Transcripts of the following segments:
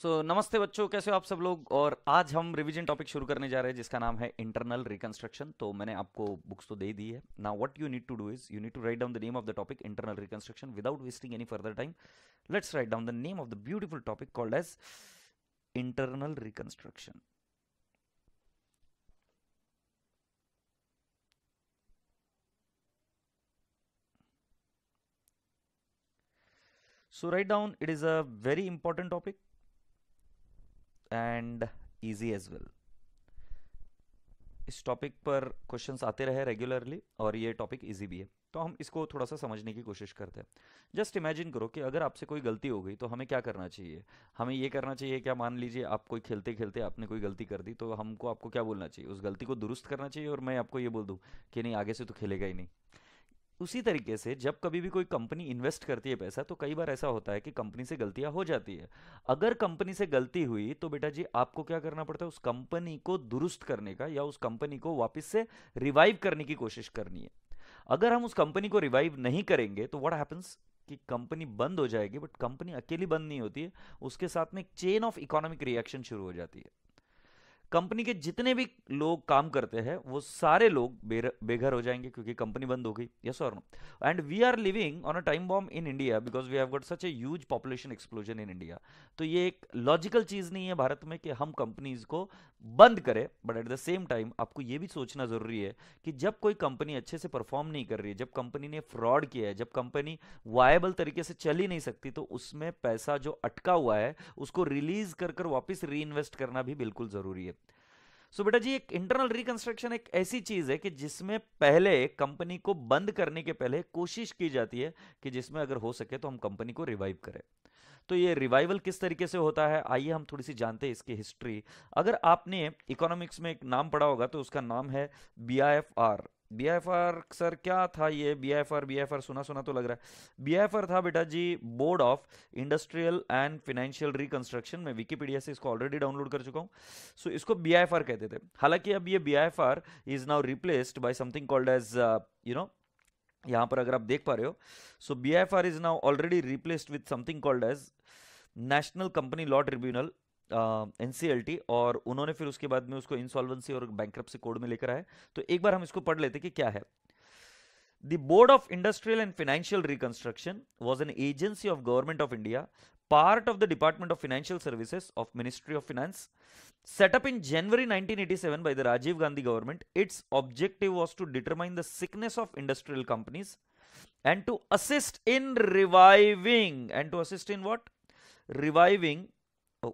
नमस्ते बच्चों, कैसे हो आप सब लोग। और आज हम रिवीजन टॉपिक शुरू करने जा रहे हैं जिसका नाम है इंटरनल रिकंस्ट्रक्शन। तो मैंने आपको बुक्स तो दे दी है। Now what you need to do is you need to write down the name of the topic internal reconstruction without wasting any further time. Let's write down the name of the beautiful topic called as internal reconstruction. So write down, it is a very important topic and easy as well. इस topic पर questions आते रहे regularly और ये topic easy भी है, तो हम इसको थोड़ा सा समझने की कोशिश करते हैं। जस्ट इमेजिन करो कि अगर आपसे कोई गलती हो गई तो हमें क्या करना चाहिए। हमें ये करना चाहिए क्या, मान लीजिए आप कोई खेलते खेलते आपने कोई गलती कर दी, तो हमको आपको क्या बोलना चाहिए, उस गलती को दुरुस्त करना चाहिए और मैं आपको ये बोल दूं कि नहीं आगे से तो खेलेगा ही नहीं। उसी तरीके से जब कभी भी कोई कंपनी इन्वेस्ट करती है पैसा, तो कई बार ऐसा होता है कि कंपनी से गलतियां हो जाती है। अगर कंपनी से गलती हुई तो बेटा जी आपको क्या करना पड़ता है, उस कंपनी को दुरुस्त करने का या उस कंपनी को वापस से रिवाइव करने की कोशिश करनी है। अगर हम उस कंपनी को रिवाइव नहीं करेंगे तो व्हाट हैपेंस कि कंपनी बंद हो जाएगी। बट कंपनी अकेली बंद नहीं होती है, उसके साथ में एक चेन ऑफ इकोनॉमिक रिएक्शन शुरू हो जाती है। कंपनी के जितने भी लोग काम करते हैं वो सारे लोग बेघर हो जाएंगे क्योंकि कंपनी बंद हो गई। यस और no. And we are living on a time bomb in India because we have got such a huge population explosion in India. तो ये एक लॉजिकल चीज नहीं है भारत में कि हम कंपनीज को बंद करें। But at the same time आपको ये भी सोचना जरूरी है कि जब कोई कंपनी अच्छे से परफॉर्म नहीं कर रही है, जब कंपनी ने फ्रॉड किया है, जब कंपनी वायबल तरीके से चल ही नहीं सकती, तो उसमें पैसा जो अटका हुआ है उसको रिलीज कर कर वापस री इन्वेस्ट करना भी बिल्कुल जरूरी है। बेटा जी एक इंटरनल रिकंस्ट्रक्शन एक ऐसी चीज है कि जिसमें पहले कंपनी को बंद करने के पहले कोशिश की जाती है कि जिसमें अगर हो सके तो हम कंपनी को रिवाइव करें। तो ये रिवाइवल किस तरीके से होता है, आइए हम थोड़ी सी जानते हैं इसकी हिस्ट्री। अगर आपने इकोनॉमिक्स में एक नाम पढ़ा होगा तो उसका नाम है BIFR। BIFR सर क्या था ये, BIFR सुना सुना तो लग रहा है। BIFR था बेटा जी board of industrial and financial reconstruction. मैं विकिपीडिया से इसको ऑलरेडी डाउनलोड कर चुका हूँ। इसको BIFR कहते थे। हालांकि अब ये BIFR is now replaced by something called as you know, यहां पर अगर आप देख पा रहे हो, BIFR is now already replaced with something called as national company law tribunal, NCLT। और उन्होंने फिर उसके बाद में उसको इंसॉल्वेंसी और बैंक्रप्सी कोड में लेकर आए। तो एक बार हम इसको पढ़ लेते कि क्या है। The Board of Industrial and Financial Reconstruction was an agency of Government of India, part of the Department of Financial Services of Ministry of Finance, set up in January 1987 by the Rajiv Gandhi government. Its objective was to determine the sickness of industrial companies and to assist in reviving, and to assist in what? Reviving, oh,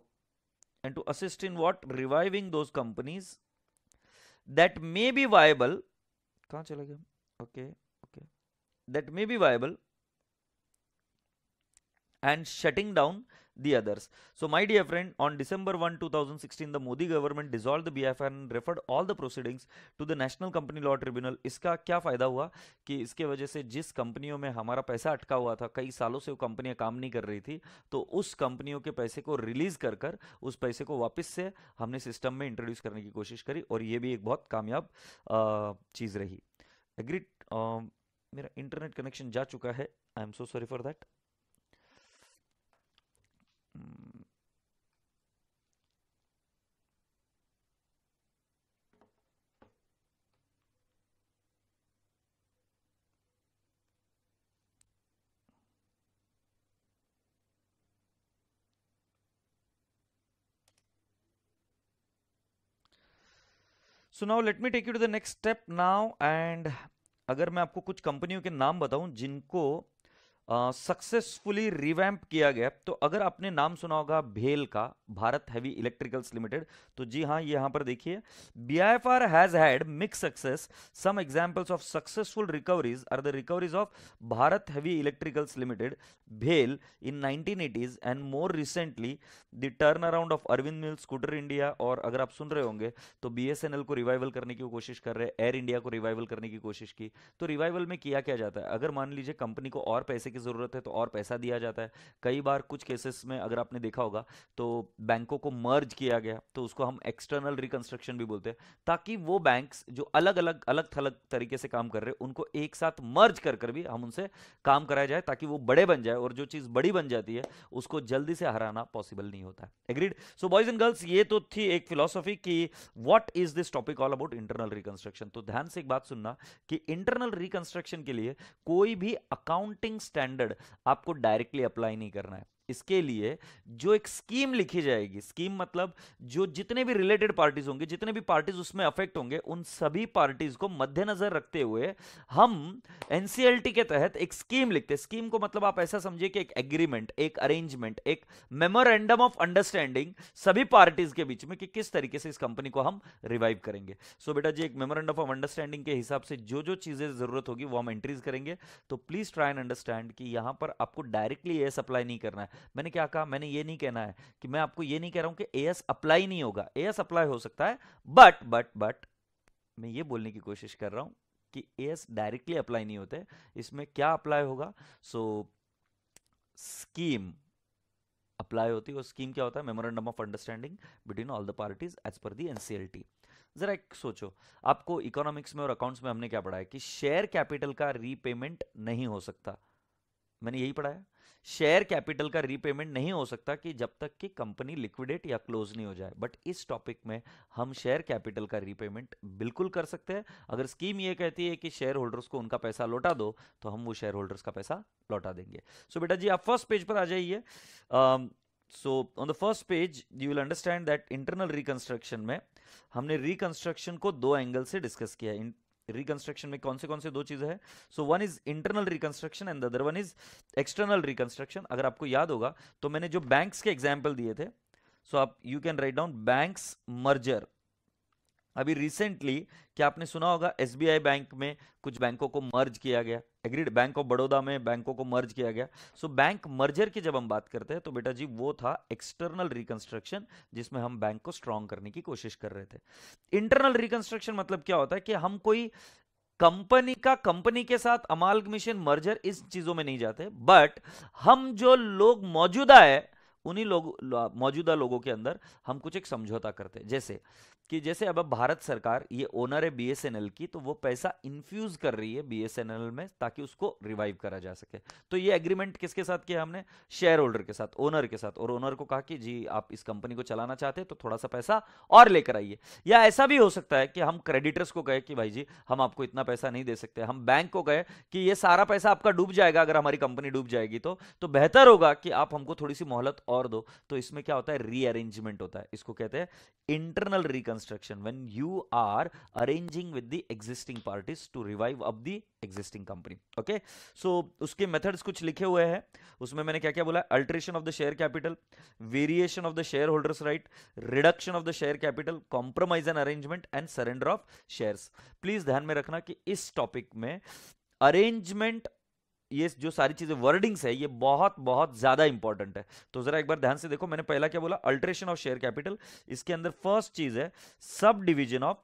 and to assist in what? Reviving those companies that may be viable. कहाँ चला गया? Okay, okay. That may be viable and shutting down the others. So my dear friend, on December 1, 2016, the Modi government dissolved the BIFR and referred all the proceedings to the National Company Law Tribunal. इसका क्या फायदा हुआ कि इसके वजह से जिस कंपनियों में हमारा पैसा अटका हुआ था, कई सालों से वो कंपनियां काम नहीं कर रही थी, तो उस कंपनियों के पैसे को रिलीज कर कर उस पैसे को वापस से हमने सिस्टम में इंट्रोड्यूस करने की कोशिश करी और ये भी एक बहुत कामयाब चीज रही। एग्रीड। मेरा इंटरनेट कनेक्शन जा चुका है, I am so sorry for that. So now let me take you to the next step now. And अगर मैं आपको कुछ कंपनियों के नाम बताऊं जिनको सक्सेसफुली रिवैम्प किया गया, तो अगर आपने नाम सुना होगा भेल का, भारत हैवी इलेक्ट्रिकल्स लिमिटेड, तो जी हाँ ये यहां पर देखिए BIFR has had mix success. Some examples of successful recoveries are the recoveries of Bharat heavy electricals limited, भेल in 1980s and more recently the turn around of Arvind mill, Scooter India. और अगर आप सुन रहे होंगे तो BSNL को रिवाइवल करने की कोशिश कर रहे हैं, एयर इंडिया को रिवाइवल करने की कोशिश की। तो रिवाइवल में किया क्या जाता है, अगर मान लीजिए कंपनी को और पैसे की ज़रूरत है तो और पैसा दिया जाता है। कई बार कुछ केसेस में अगर आपने देखा होगा तो बैंकों को मर्ज किया गया, तो उसको हम एक्सटर्नल रिकंस्ट्रक्शन भी बोलते हैं, ताकि वो बैंक्स जो अलग अलग अलग थलग तरीके से काम कर रहे हैं उनको एक साथ मर्ज कर कर भी हम उनसे काम कराया जाए, ताकि वो बड़े बन जाए, और जो चीज़ बड़ी बन जाती है उसको जल्दी से हराना पॉसिबल नहीं होता है। Agreed? So boys and girls, ये तो थी एक फिलॉसफी कि what is this topic all about internal reconstruction. तो ध्यान से एक बात सुनना कि इंटरनल रिकंस्ट्रक्शन के लिए कोई भी अकाउंटिंग स्टैंडर्ड आपको डायरेक्टली अप्लाई नहीं करना है। इसके लिए जो एक स्कीम लिखी जाएगी, स्कीम मतलब जो जितने भी रिलेटेड पार्टीज होंगे, जितने भी पार्टीज उसमें अफेक्ट होंगे, उन सभी पार्टीज को मद्देनजर रखते हुए हम एनसीएलटी के तहत एक स्कीम लिखते हैं। स्कीम को मतलब आप ऐसा समझिए कि एक एग्रीमेंट, एक अरेंजमेंट, एक मेमोरेंडम ऑफ अंडरस्टैंडिंग सभी पार्टीज के बीच में कि किस तरीके से इस कंपनी को हम रिवाइव करेंगे। सो बेटा जी, एक मेमोरेंडम ऑफ अंडरस्टैंडिंग के हिसाब से जो जो चीजें जरूरत होगी वो हम एंट्रीज करेंगे। तो प्लीज ट्राई एंड अंडरस्टैंड कि यहां पर आपको डायरेक्टली एएस अप्लाई नहीं करना है। मैंने क्या कहा? मैंने ये नहीं कहना है कि मैं आपको ये नहीं कह रहा हूं कि एएस अप्लाई नहीं होगा, एएस अप्लाई हो सकता है, बट मैं ये बोलने की कोशिश कर रहा हूं कि एएस डायरेक्टली अप्लाई नहीं होते। इसमें क्या अप्लाई होगा? सो स्कीम अप्लाई होती है। और स्कीम क्या होता है? Memorandum of understanding between all the parties as per the NCLT. जरा एक सोचो, आपको इकोनॉमिक्स में और अकाउंट्स में हमने क्या पढ़ा है कि शेयर कैपिटल का रीपेमेंट नहीं हो सकता। मैंने यही पढ़ा है, शेयर कैपिटल का रीपेमेंट नहीं हो सकता कि जब तक कि कंपनी लिक्विडेट या क्लोज नहीं हो जाए। बट इस टॉपिक में हम शेयर कैपिटल का रीपेमेंट बिल्कुल कर सकते हैं। अगर स्कीम ये कहती है कि शेयर होल्डर्स को उनका पैसा लौटा दो, तो हम वो शेयर होल्डर्स का पैसा लौटा देंगे। सो बेटा जी, आप फर्स्ट पेज पर आ जाइए। So on the first page you will understand that internal reconstruction में हमने रिकंस्ट्रक्शन को दो एंगल से डिस्कस किया है। रिकंस्ट्रक्शन में कौन से दो चीजें हैं? So one is internal reconstruction and the other one is external reconstruction. अगर आपको याद होगा तो मैंने जो बैंक्स के एग्जांपल दिए थे, सो आप you can write down banks merger. अभी रिसेंटली क्या आपने सुना होगा, एसबीआई बैंक में कुछ बैंकों को मर्ज किया गया। एग्रीड? बैंक ऑफ बड़ौदा में बैंकों को मर्ज किया गया। सो बैंक मर्जर की जब हम बात करते हैं तो बेटा जी वो था एक्सटर्नल रिकंस्ट्रक्शन, जिसमें हम बैंक को स्ट्रॉन्ग करने की कोशिश कर रहे थे। इंटरनल रिकंस्ट्रक्शन मतलब क्या होता है कि हम कोई कंपनी के साथ अमालगमेशन, मर्जर, इस चीजों में नहीं जाते, बट हम जो लोग मौजूदा है उन्हीं मौजूदा लोगों के अंदर हम कुछ एक समझौता करते हैं। जैसे अब भारत सरकार ये ओनर है बीएसएनएल की, तो वो पैसा इन्फ्यूज कर रही है बीएसएनएल में ताकि उसको रिवाइव करा जा सके। तो ये एग्रीमेंट किसके साथ किया हमने? शेयर होल्डर के साथ, ओनर के साथ। और ओनर को कहा कि जी आप इस कंपनी को चलाना चाहते हैं तो थोड़ा सा पैसा और लेकर आइए। या ऐसा भी हो सकता है कि हम क्रेडिटर्स को कहे कि भाई जी हम आपको इतना पैसा नहीं दे सकते, हम बैंक को कहे कि ये सारा पैसा आपका डूब जाएगा अगर हमारी कंपनी डूब जाएगी, तो बेहतर होगा कि आप हमको थोड़ी सी मोहलत और दो। तो इसमें क्या होता है? रीअरेंजमेंट होता है। इसको कहते हैं internal reconstruction, when you are arranging with the existing parties to revive up the existing company. Okay, so उसके मेथड्स कुछ लिखे हुए हैं। उसमें मैंने क्या क्या बोला? Alteration of the share capital, variation of the share holders right, reduction of the share capital, compromise and arrangement and surrender of shares. Please ध्यान में रखना कि इस टॉपिक में अरेंजमेंट, ये जो सारी चीजें वर्डिंग्स है, ये बहुत बहुत ज्यादा इंपॉर्टेंट है। तो जरा एक बार ध्यान से देखो, मैंने पहला क्या बोला? Alteration of share capital. इसके अंदर फर्स्ट चीज है subdivision of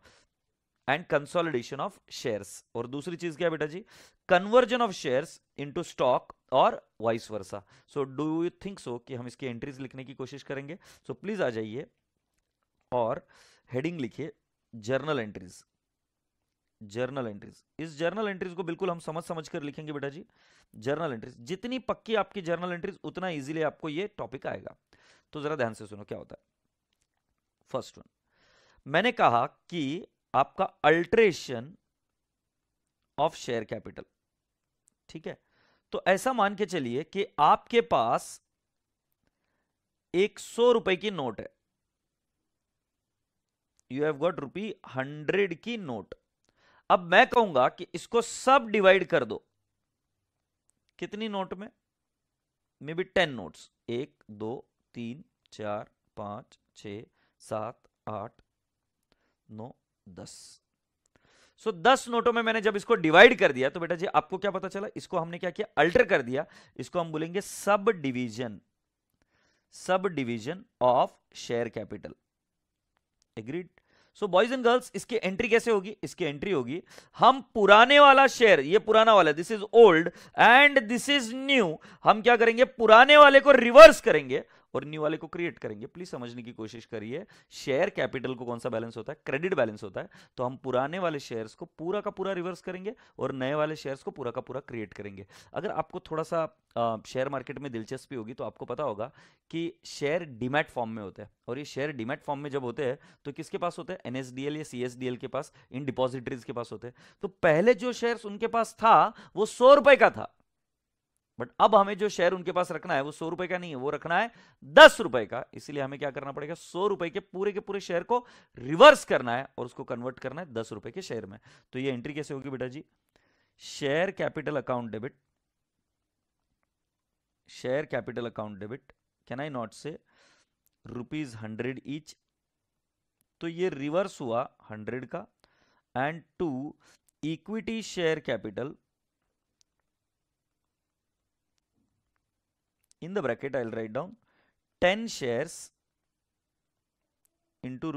and consolidation of shares. और दूसरी चीज क्या है बेटा जी? Conversion of shares into stock और vice versa. So do you think so कि हम इसकी एंट्रीज लिखने की कोशिश करेंगे? सो प्लीज आ जाइए और हेडिंग लिखिए जर्नल एंट्रीज। जर्नल एंट्रीज, इस जर्नल एंट्रीज को बिल्कुल हम समझ समझ कर लिखेंगे बेटा जी। जर्नल एंट्रीज जितनी पक्की आपकी जर्नल एंट्रीज, उतना इजीली आपको ये टॉपिक आएगा। तो जरा ध्यान से सुनो क्या होता है। फर्स्ट वन, मैंने कहा कि आपका अल्टरेशन ऑफ शेयर कैपिटल, ठीक है? तो ऐसा मान के चलिए कि आपके पास 100 रुपए की नोट है। यू हैव गॉट ₹100 की नोट। अब मैं कहूंगा कि इसको सब डिवाइड कर दो। कितनी नोट में? May be 10 notes. 1 2 3 4 5 6 7 8 9 10। सो 10 नोटों में मैंने जब इसको डिवाइड कर दिया तो बेटा जी आपको क्या पता चला? इसको हमने क्या किया? अल्टर कर दिया। इसको हम बोलेंगे sub division of share capital. Agreed? So boys and girls, इसकी एंट्री कैसे होगी? इसकी एंट्री होगी, हम पुराने वाला शेयर, ये पुराना वाला, this is old and this is new, हम क्या करेंगे? पुराने वाले को रिवर्स करेंगे और न्यू वाले को क्रिएट करेंगे। प्लीज समझने की कोशिश करिए, शेयर कैपिटल को कौन सा बैलेंस होता है? क्रेडिट बैलेंस होता है। तो हम पुराने वाले शेयर्स को पूरा का पूरा रिवर्स करेंगे और नए वाले शेयर्स को पूरा का पूरा क्रिएट करेंगे। अगर आपको थोड़ा सा शेयर मार्केट में दिलचस्पी होगी तो आपको पता होगा कि शेयर डीमैट फॉर्म में होते हैं, और ये शेयर डीमैट फॉर्म में जब होते हैं तो किसके पास होते हैं? एनएसडीएल या सीएसडीएल के पास, इन डिपॉजिटरीज के पास होते हैं। तो पहले जो शेयर्स उनके पास था वो 100 रुपए का था, बट अब हमें जो शेयर उनके पास रखना है वो 100 रुपए का नहीं है, वो रखना है 10 रुपए का। इसलिए हमें क्या करना पड़ेगा? 100 रुपए के पूरे शेयर को रिवर्स करना है और उसको कन्वर्ट करना है 10 रुपए के शेयर में। तो ये एंट्री कैसे होगी बेटा जी? Share capital account debit, share capital account debit, can I not say ₹100 each, तो ये रिवर्स हुआ 100 का, and to equity share capital, in the bracket I'll write down 10 shares into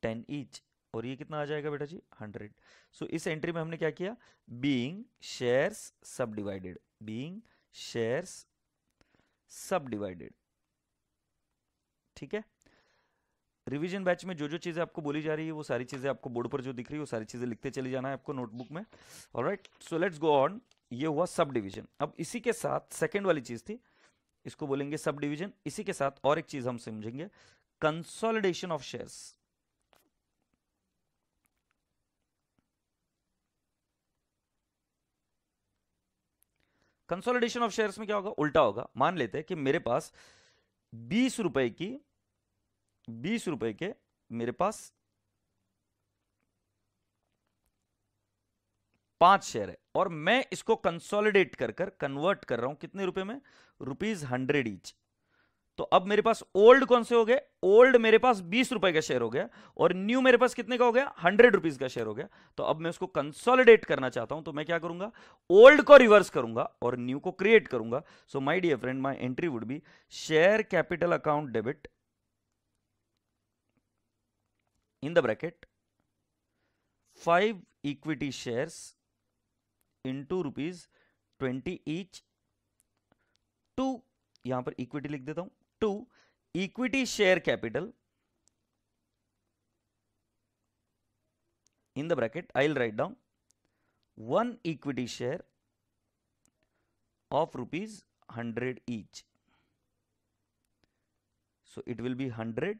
₹10 each, और ये कितना आ जाएगा बेटा जी? 100। सो इस एंट्री में हमने क्या किया? बीइंग शेयर्स सब डिवाइडेड, बीइंग शेयर्स सब डिवाइडेड। ठीक है, रिवीजन बैच में जो जो चीजें आपको बोली जा रही है वो सारी चीजें आपको बोर्ड पर जो दिख रही है वो सारी चीजें लिखते चली जाना है आपको नोटबुक में। Alright, so let's go on. ये हुआ सब डिवीजन। अब इसी के साथ सेकंड वाली चीज थी, इसको बोलेंगे सब डिवीजन। इसी के साथ और एक चीज हम समझेंगे, consolidation of shares. Consolidation of shares में क्या होगा? उल्टा होगा। मान लेते हैं कि मेरे पास 20 रुपए के मेरे पास 5 शेयर है और मैं इसको कंसोलिडेट कर कन्वर्ट कर रहा हूं कितने रुपए में? ₹100 ईच। तो अब मेरे पास ओल्ड कौन से हो गए? ओल्ड मेरे पास 20 रुपए का शेयर हो गया और न्यू मेरे पास कितने का हो गया? 100 रुपीज का शेयर हो गया। तो अब मैं उसको कंसोलिडेट करना चाहता हूं, तो मैं क्या करूंगा? ओल्ड को रिवर्स करूंगा और न्यू को क्रिएट करूंगा। So my dear friend, my entry would be share capital account debit in the bracket 5 equity shares into ₹20 each, to, यहां पर इक्विटी लिख देता हूं, to equity share capital in the bracket I'll write down 1 equity share of ₹100 each, so it will be 100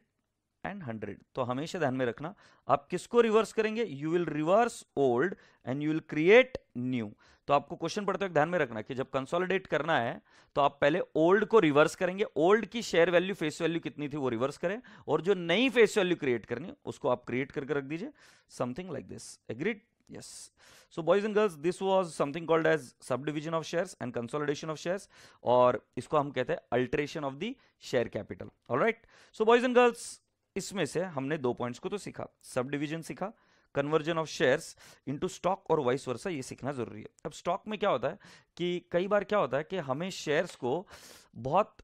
and 100। तो हमेशा ध्यान में रखना, आप किसको रिवर्स करेंगे? You will reverse old and you will create new. तो आपको क्वेश्चन पढ़ते वक्त ध्यान में रखना कि जब कंसोलिडेट करना है तो आप पहले ओल्ड को रिवर्स करेंगे, ओल्ड की शेयर वैल्यू फेस वैल्यू कितनी थी वो रिवर्स करें, और जो नई फेस वैल्यू क्रिएट करनी उसको आप क्रिएट करके रख दीजिए, something like this. Agreed? Yes. So boys and girls, this was something called as subdivision of shares and consolidation of shares, और इसको हम कहते हैं alteration of the share capital. All right. So boys and girls, इसमें से हमने 2 points को तो सीखा, सब डिवीजन सीखा, conversion of shares into stock और वाइस वर्सा, ये सीखना जरूरी है। अब स्टॉक में क्या होता है कि कई बार क्या होता है कि हमें शेयर्स को बहुत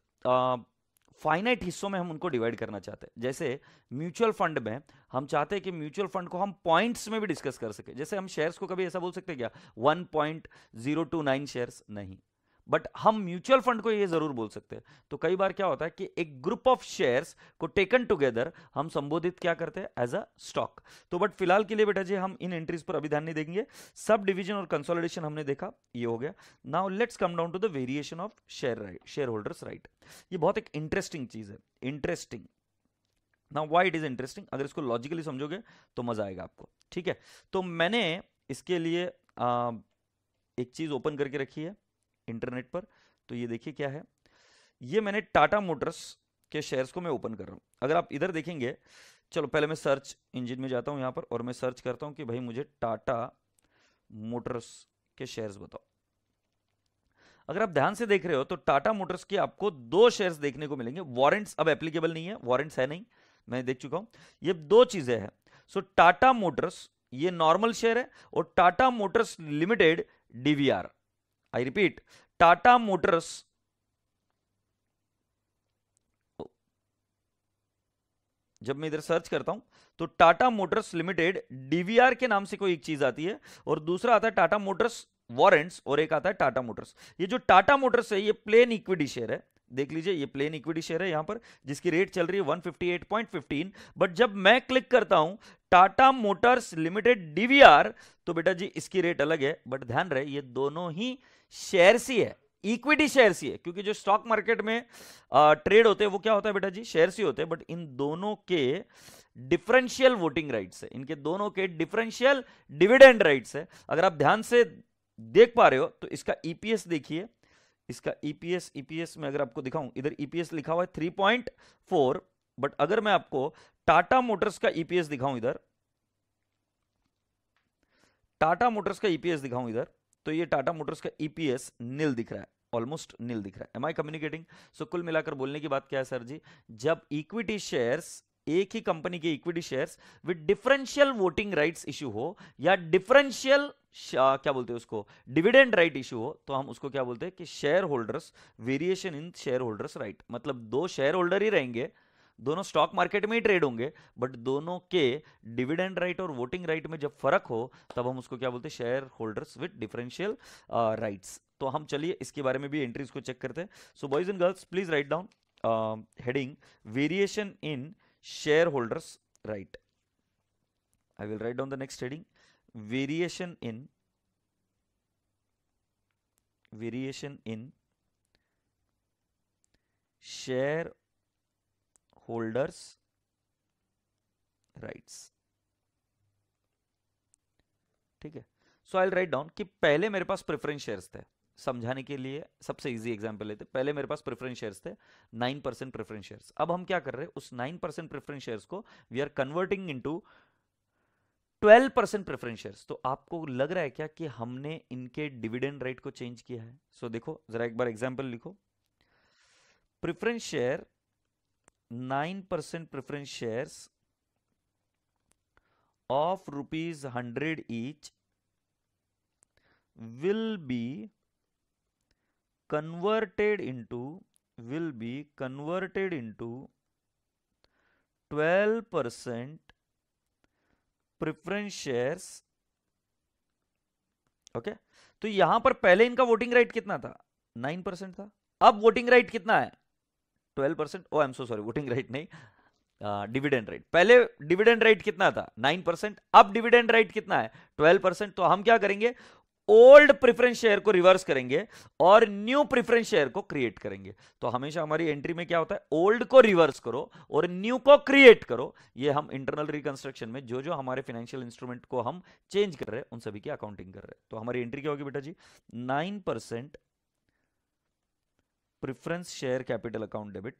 फाइनाइट हिस्सों में हम उनको डिवाइड करना चाहते हैं। जैसे म्यूचुअल फंड में हम चाहते हैं कि म्यूचुअल फंड को हम पॉइंट्स में भी डिस्कस कर सके। जैसे हम शेयर्स को कभी ऐसा बोल सकते हैं क्या 1.029 शेयर्स? नहीं, बट हम म्यूचुअल फंड को ये जरूर बोल सकते हैं। तो कई बार क्या होता है कि एक ग्रुप ऑफ शेयर्स को टेकन टुगेदर हम संबोधित क्या करते हैं? As a stock. तो बट फिलहाल के लिए बेटा जी हम इन एंट्रीज पर अभी ध्यान नहीं देंगे। सब डिवीजन और कंसोलिडेशन हमने देखा, ये हो गया। Now let's come down to the variation of share holders right. ये बहुत एक इंटरेस्टिंग चीज है, interesting. Now why it is interesting? अगर इसको लॉजिकली समझोगे तो मजा आएगा आपको। ठीक है, तो मैंने इसके लिए एक चीज ओपन करके रखी है इंटरनेट पर। तो ये देखिए क्या है, ये मैंने टाटा मोटर्स के शेयर्स को मैं ओपन कर रहा हूं। अगर आप इधर देखेंगे, चलो पहले मैं सर्च इंजन में जाता हूं यहां पर और मैं सर्च करता हूं कि भाई मुझे टाटा मोटर्स के शेयर्स बताओ। अगर आप ध्यान से देख रहे हो तो टाटा मोटर्स के आपको 2 शेयर्स देखने को मिलेंगे। वारंट्स अब एप्लीकेबल नहीं है, वारंट्स है नहीं, मैं देख चुका हूं। ये 2 चीजें हैं। सो टाटा मोटर्स ये नॉर्मल शेयर है और Tata Motors limited DVR. I repeat, Tata Motors जब मैं इधर सर्च करता हूं तो टाटा मोटर्स लिमिटेड डीवीआर के नाम से कोई एक चीज आती है, और दूसरा आता है टाटा मोटर्स वारंट्स, और एक आता है टाटा मोटर्स। ये जो टाटा मोटर्स है ये प्लेन इक्विटी शेयर है, देख लीजिए ये प्लेन इक्विटी शेयर है यहां पर, जिसकी रेट चल रही है 158.15। बट जब मैं क्लिक करता हूं टाटा मोटर्स लिमिटेड डीवीआर, तो बेटा जी इसकी रेट अलग है। बट ध्यान रहे ये दोनों ही शेयर्स ही है, इक्विटी शेयर्स ही है, क्योंकि जो स्टॉक मार्केट में ट्रेड होते हैं वो क्या होता है बेटा जी, शेयर्स ही होते हैं। बट इन दोनों के डिफरेंशियल वोटिंग राइट्स है, इनके दोनों के डिफरेंशियल डिविडेंड राइट्स है। अगर आप ध्यान से देख पा रहे हो तो इसका ईपीएस देखिए, इसका ईपीएस में अगर आपको दिखाऊं, इधर ईपीएस लिखा हुआ है 3.4। बट अगर मैं आपको टाटा मोटर्स का ईपीएस दिखाऊं इधर, टाटा मोटर्स का ईपीएस दिखाऊं इधर, तो ये टाटा मोटर्स का ईपीएस नील दिख रहा है, ऑलमोस्ट नील दिख रहा है। M I communicating? सो कुल मिलाकर बोलने की बात क्या है सर जी, जब इक्विटी शेयर्स, एक ही कंपनी के equity shares with differential voting rights issue हो, या डिफरेंशियल क्या बोलते हैं उसको, डिविडेंड राइट इश्यू हो, तो हम उसको क्या बोलते हैं कि share holders, variation in share holders right. मतलब दो शेयर होल्डर ही रहेंगे, दोनों स्टॉक मार्केट में ही ट्रेड होंगे, बट दोनों के डिविडेंड राइट और वोटिंग राइट में जब फर्क हो तब हम उसको क्या बोलते हैं, share holders with differential rights. तो हम चलिए इसके बारे में भी एंट्रीज को चेक करते हैं। सो boys and girls please write down heading variation in share holders right. I will write down the next heading, variation in share holders rights. ठीक है, सो आई राइट डाउन कि पहले मेरे पास प्रेफरेंस शेयर्स थे, समझाने के लिए सबसे इजी एग्जांपल लेते, पहले मेरे पास प्रेफरेंस शेयर्स थे 9% प्रेफरेंस शेयर्स। अब हम क्या कर रहे हैं, उस 9% प्रेफरेंस शेयर्स को we are converting into 12% preference shares. तो आपको लग रहा है क्या कि हमने इनके डिविडेंड राइट को चेंज किया है? सो देखो जरा एक बार एग्जांपल लिखो, preference share 9% preference shares of rupees 100 each will be converted into 12% preference shares. Okay, तो यहां पर पहले इनका वोटिंग राइट कितना था, 9% था, अब वोटिंग राइट कितना है, 12%। Oh I am so sorry, voting right नहीं, डिविडेंड राइट। पहले डिविडेंड राइट कितना था, 9%, अब डिविडेंड राइट कितना है, 12%। तो हम क्या करेंगे, ओल्ड प्रेफरेंस शेयर को रिवर्स करेंगे और न्यू प्रेफरेंस शेयर को क्रिएट करेंगे। तो हमेशा हमारी एंट्री में क्या होता है, ओल्ड को रिवर्स करो और न्यू को क्रिएट करो। ये हम इंटरनल रिकंस्ट्रक्शन में जो जो हमारे फाइनेंशियल इंस्ट्रूमेंट को हम चेंज कर रहे हैं उन सभी की अकाउंटिंग कर रहे हैं। तो हमारी एंट्री क्या होगी बेटा जी, 9% preference share capital account debit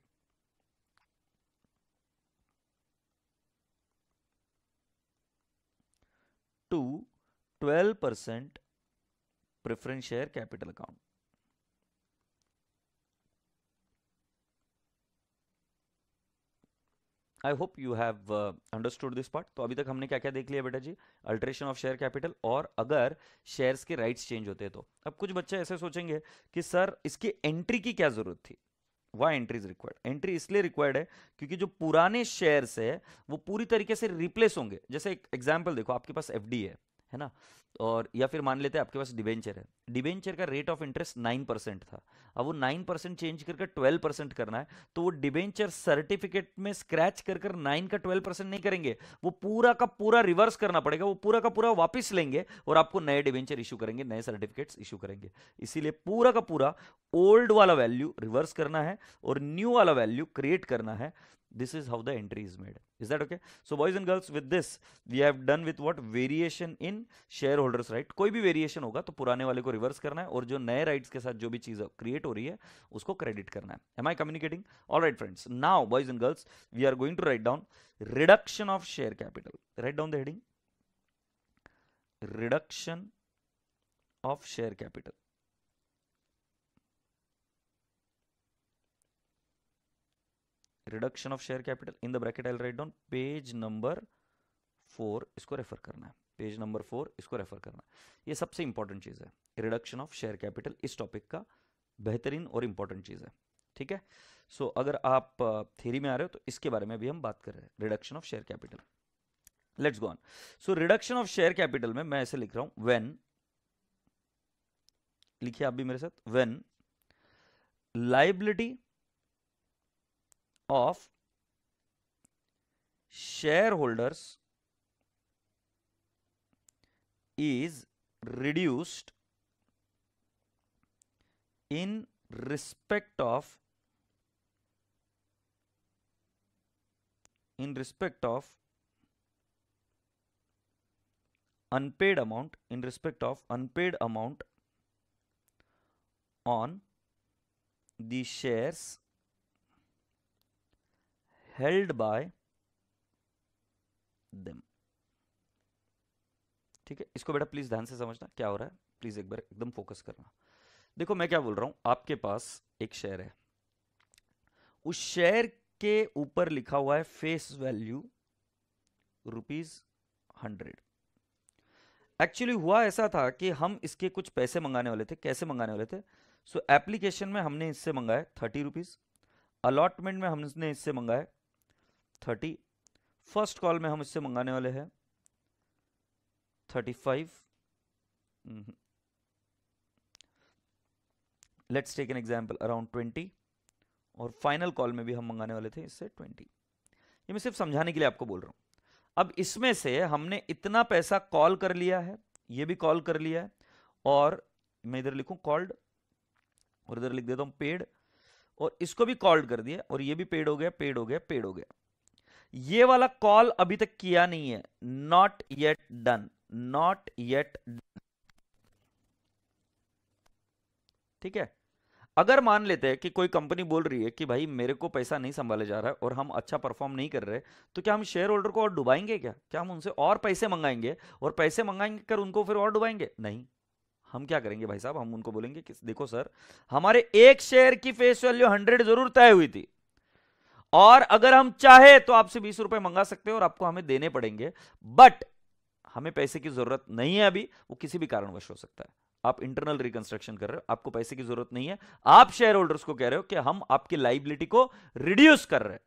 to 12% preference share capital account। I hope you have understood this part. तो अभी तक हमने क्या क्या देख लिया बेटा जी, अल्टरेशन ऑफ शेयर कैपिटल, और अगर शेयर्स के राइट्स चेंज होते हैं तो। अब कुछ बच्चे ऐसे सोचेंगे कि सर इसकी एंट्री की क्या जरूरत थी, why entry is required? Entry इसलिए रिक्वायर्ड है क्योंकि जो पुराने शेयर्स है वो पूरी तरीके से रिप्लेस होंगे। जैसे एक एग्जांपल देखो, आपके पास एफडी है ना, और या फिर मान लेते हैं आपके पास डिबेंचर है, डिबेंचर का रेट ऑफ इंटरेस्ट 9% था, अब वो 9% चेंज करके 12% करना है, तो वो डिबेंचर सर्टिफिकेट में स्क्रैच कर कर 9 का 12% नहीं करेंगे, वो पूरा का पूरा रिवर्स करना पड़ेगा, वो पूरा का पूरा वापस लेंगे और आपको नए डिबेंचर इशू करेंगे, नए सर्टिफिकेट्स इशू करेंगे। इसीलिए पूरा का पूरा ओल्ड वाला वैल्यू रिवर्स करना है और न्यू वाला वैल्यू क्रिएट करना है। This is how the entry is made. Is that okay? So boys and girls, with this we have done with what, variation in shareholders right। कोई भी variation होगा तो पुराने वाले को रिवर्स करना है और जो नए राइट्स के साथ जो भी चीज क्रिएट हो रही है उसको क्रेडिट करना है। Am I communicating? All right friends, now boys and girls we are going to write down reduction of share capital। Write down the heading, reduction of share capital। Reduction of share capital, in the bracket I will write down page number 4, इसको refer करना है, page number 4 इसको refer करना है। ये सबसे important चीज है, रिडक्शन ऑफ शेयर कैपिटल इस टॉपिक का बेहतरीन और इंपॉर्टेंट चीज है। ठीक है, सो अगर आप थ्योरी में आ रहे हो तो इसके बारे में भी हम बात कर रहे हैं, reduction of share capital. Let's go on. So reduction of share capital में मैं ऐसे लिख रहा हूं, व्हेन, लिखिए आप भी मेरे साथ, when liability of share holders is reduced in respect of unpaid amount, in respect of unpaid amount on the shares held by them। ठीक है, इसको बेटा प्लीज ध्यान से समझना क्या हो रहा है, प्लीज एक बार एकदम फोकस करना। देखो मैं क्या बोल रहा हूं, आपके पास एक शेयर है, उस शेयर के ऊपर लिखा हुआ है फेस वैल्यू ₹100। एक्चुअली हुआ ऐसा था कि हम इसके कुछ पैसे मंगाने वाले थे। कैसे मंगाने वाले थे? सो एप्लीकेशन में हमने इससे मंगाए ₹30, अलॉटमेंट में हमने इससे मंगाए 30, फर्स्ट कॉल में हम इससे मंगाने वाले हैं 35। Let's take an example around 20, और फाइनल कॉल में भी हम मंगाने वाले थे इससे 20। ये मैं सिर्फ समझाने के लिए आपको बोल रहा हूं। अब इसमें से हमने इतना पैसा कॉल कर लिया है, ये भी कॉल कर लिया है, और मैं इधर लिखूं कॉल्ड, और इधर लिख देता हूं पेड, और इसको भी कॉल्ड कर दिया, और ये भी पेड हो गया, पेड हो गया, पेड हो गया। ये वाला कॉल अभी तक किया नहीं है, not yet done, not yet. ठीक है, अगर मान लेते हैं कि कोई कंपनी बोल रही है कि भाई मेरे को पैसा नहीं संभाले जा रहा है और हम अच्छा परफॉर्म नहीं कर रहे, तो क्या हम शेयर होल्डर को और डुबाएंगे? क्या हम उनसे और पैसे मंगाएंगे, और पैसे मंगाएंगे कर उनको फिर और डुबाएंगे? नहीं, हम क्या करेंगे भाई साहब, हम उनको बोलेंगे कि देखो सर, हमारे एक शेयर की फेस वैल्यू 100 जरूर तय हुई थी, और अगर हम चाहे तो आपसे 20 रुपए मंगा सकते हैं और आपको हमें देने पड़ेंगे, बट हमें पैसे की जरूरत नहीं है अभी, वो किसी भी कारणवश हो सकता है। आप इंटरनल रिकंस्ट्रक्शन कर रहे हो, आपको पैसे की जरूरत नहीं है, आप शेयर होल्डर्स को कह रहे हो कि हम आपकी लायबिलिटी को रिड्यूस कर रहे हैं,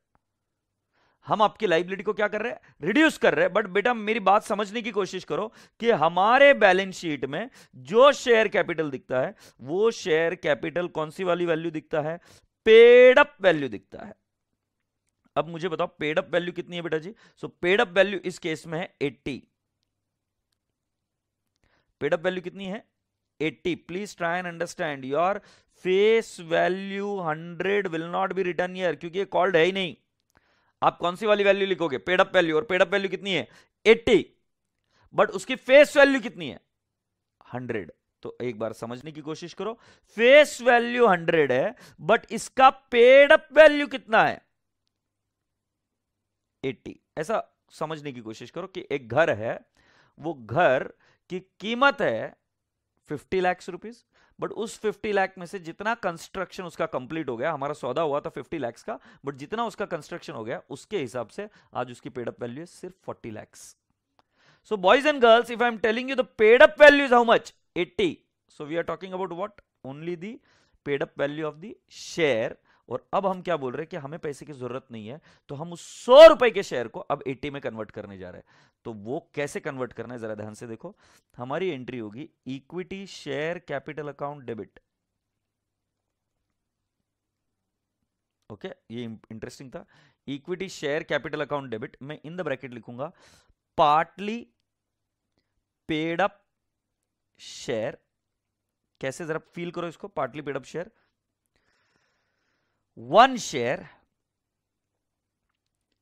हम आपकी लायबिलिटी को क्या कर रहे हैं? रिड्यूस कर रहे हैं। बट बेटा मेरी बात समझने की कोशिश करो कि हमारे बैलेंस शीट में जो शेयर कैपिटल दिखता है, वो शेयर कैपिटल कौन सी वाली वैल्यू दिखता है? पेड अप वैल्यू दिखता है। अब मुझे बताओ पेड अप वैल्यू कितनी है बेटा जी? सो पेड अप वैल्यू इस केस में है 80। पेड अप वैल्यू कितनी है? 80। Please try and understand, your face value 100 will not B return here, क्योंकि ये कॉल्ड है ही नहीं। आप कौन सी वाली वैल्यू लिखोगे? पेड अप वैल्यू, और पेड अप वैल्यू कितनी है? 80, बट उसकी फेस वैल्यू कितनी है? 100। तो एक बार समझने की कोशिश करो, फेस वैल्यू 100 है, बट इसका पेड अप वैल्यू कितना है? 80। ऐसा समझने की कोशिश करो कि एक घर है, वो घर की कीमत है 50 लाख रुपीस, बट उस 50 लाख में से जितना कंस्ट्रक्शन उसका कंप्लीट हो गया, हमारा सौदा हुआ था 50 लाख का, बट जितना उसका कंस्ट्रक्शन हो गया उसके हिसाब से आज उसकी पेड अप वैल्यू है सिर्फ 40 lakh. So boys and girls, if I am telling you the paid up value is how much? 80। So we are talking about what? Only the paid up value of the share. और अब हम क्या बोल रहे हैं कि हमें पैसे की जरूरत नहीं है, तो हम उस 100 रुपए के शेयर को अब 80 में कन्वर्ट करने जा रहे हैं। तो वो कैसे कन्वर्ट करना है जरा ध्यान से देखो। हमारी एंट्री होगी equity share capital account debit. Okay, ये इंटरेस्टिंग था। Equity share capital account debit, मैं इन द ब्रैकेट लिखूंगा पार्टली पेड अप शेयर। कैसे, जरा फील करो इसको, partly paid up share. 1 share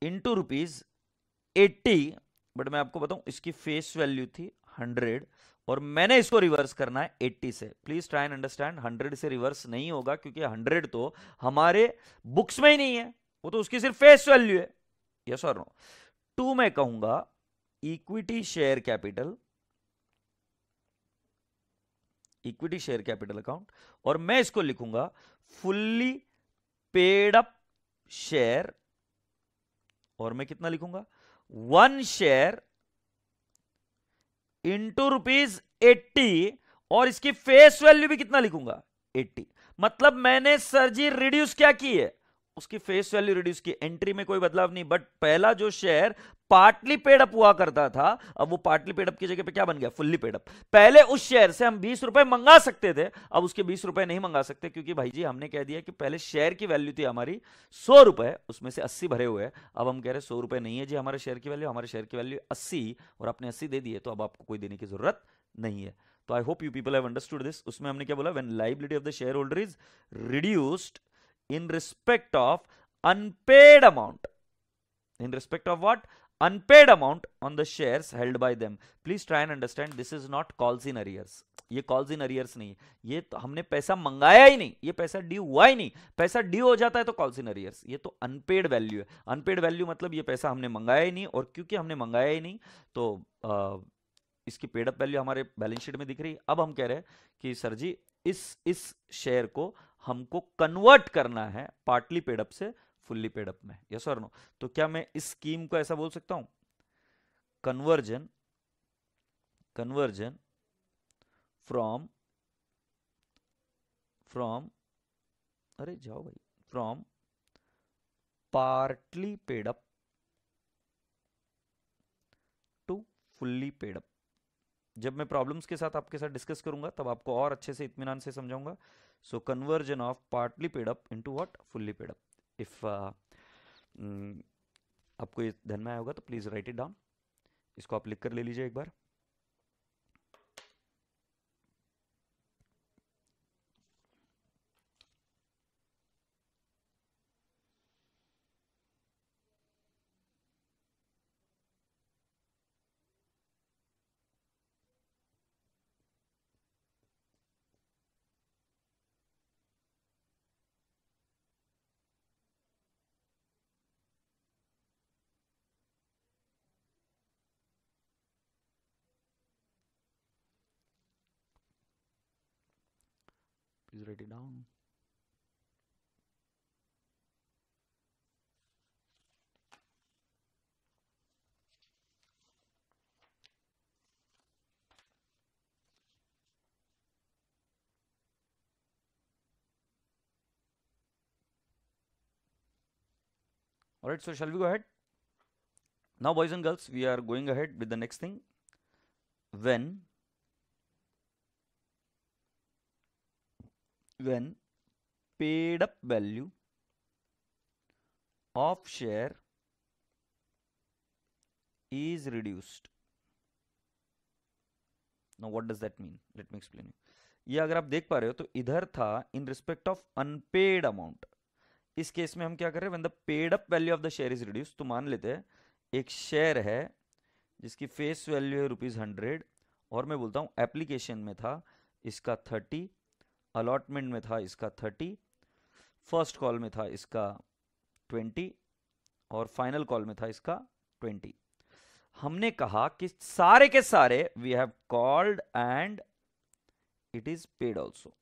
into ₹80, but मैं आपको बताऊं इसकी फेस वैल्यू थी 100, और मैंने इसको रिवर्स करना है 80 से। प्लीज ट्राई एंड अंडरस्टैंड, 100 से रिवर्स नहीं होगा, क्योंकि 100 तो हमारे बुक्स में ही नहीं है, वो तो उसकी सिर्फ फेस वैल्यू है। यस और नो? 2 मैं कहूंगा equity share capital, equity share capital account, और मैं इसको लिखूंगा फुल्ली पेड अप शेयर, और मैं कितना लिखूंगा? 1 शेयर इंटू ₹80, और इसकी फेस वैल्यू भी कितना लिखूंगा? 80। मतलब मैंने सर जी रिड्यूस क्या की है? उसकी फेस वैल्यू रिड्यूस की, एंट्री में कोई बदलाव नहीं, बट पहला जो शेयर पार्टली पेड अप हुआ करता था, अब वो पार्टली पेड अप की जगह पे क्या बन गया, फुल्ली पेड अप। पहले उस शेयर से हम 20 रुपए मंगा सकते थे, अब उसके 20 रुपए नहीं मंगा सकते, क्योंकि भाई जी हमने कह दिया कि पहले शेयर की वैल्यू थी हमारी 100 रुपए, उसमें से 80 भरे हुए हैं, अब हम कह रहे 100 रुपए नहीं है जी हमारे शेयर की वैल्यू, हमारे शेयर की वैल्यू 80, और आपने 80 दे दिए, तो अब आपको कोई देने की जरूरत नहीं है। तो आई hope you people have understood this. उसमें हमने क्या बोला, when liability of the share holder is reduced in respect of unpaid amount, in respect of what, unpaid amount on the shares held by them. Please try and understand, this is not calls in arrears, ये calls in arrears नहीं, ये तो हमने पैसा मंगाया ही नहीं, ये पैसा ड्यू हुआ ही नहीं, पैसा ड्यू हो जाता है तो कॉल्स इन अरियर्स, ये तो अनपेड वैल्यू है। अनपेड वैल्यू मतलब ये पैसा हमने मंगाया ही नहीं, और क्योंकि हमने मंगाया ही नहीं तो इसकी पेड अप वैल्यू हमारे बैलेंस शीट में दिख रही है। अब हम कह रहे हैं कि सर जी इस शेयर को हमको कन्वर्ट करना है पार्टली पेड अप से फुल्ली पेड अप में, यस और नो। तो क्या मैं इस स्कीम को ऐसा बोल सकता हूं, कन्वर्जन फ्रॉम अरे जाओ भाई, from partly paid up to fully paid up. जब मैं प्रॉब्लम्स के साथ आपके साथ डिस्कस करूंगा तब आपको और अच्छे से इत्मीनान से समझाऊंगा। So conversion of partly paid up into what, fully paid up. If आपको ये ध्यान में आया होगा तो प्लीज राइट इट डाउन, इसको आप लिख कर ले लीजिए एक बार। Please write it down. All right, so shall we go ahead? Now, boys and girls, we are going ahead with the next thing. When paid up value of share is reduced. Now what does that mean? Let me explain you. ये अगर आप देख पा रहे हो तो इधर था in respect of unpaired amount, इस केस में हम क्या कर रहे हैं, when the paid up value of the share is reduce. तो मान लेते हैं एक शेयर है जिसकी फेस वैल्यू है ₹100, और मैं बोलता हूं एप्लीकेशन में था इसका 30, अलॉटमेंट में था इसका 30, फर्स्ट कॉल में था इसका 20, और फाइनल कॉल में था इसका 20। हमने कहा कि सारे के सारे we have called and it is paid also,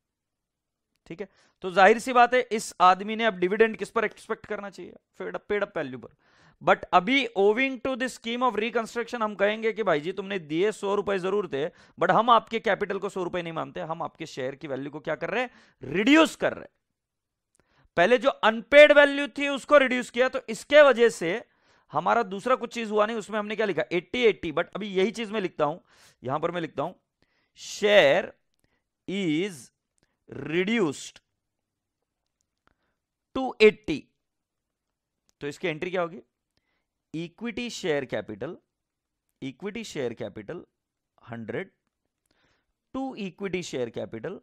ठीक है। तो जाहिर सी बात है इस आदमी ने अब डिविडेंड किस पर एक्सपेक्ट करना चाहिए, पेड अप वैल्यू पर। बट अभी owing to the scheme of reconstruction हम कहेंगे कि भाई जी तुमने दिए 100 रुपए जरूर थे, बट हम आपके कैपिटल को 100 रुपए नहीं मानते, हम आपके शेयर की वैल्यू को क्या कर रहे हैं, रिड्यूस कर रहे हैं। पहले जो अनपेड वैल्यू थी उसको रिड्यूस किया, तो इसके वजह से हमारा दूसरा कुछ चीज हुआ नहीं। उसमें हमने क्या लिखा, 80-80, बट अभी यही चीज मैं लिखता हूं, यहां पर मैं लिखता हूं शेयर इज रिड्यूस्ड टू 80। तो इसकी एंट्री क्या होगी, equity share capital 100 to equity share capital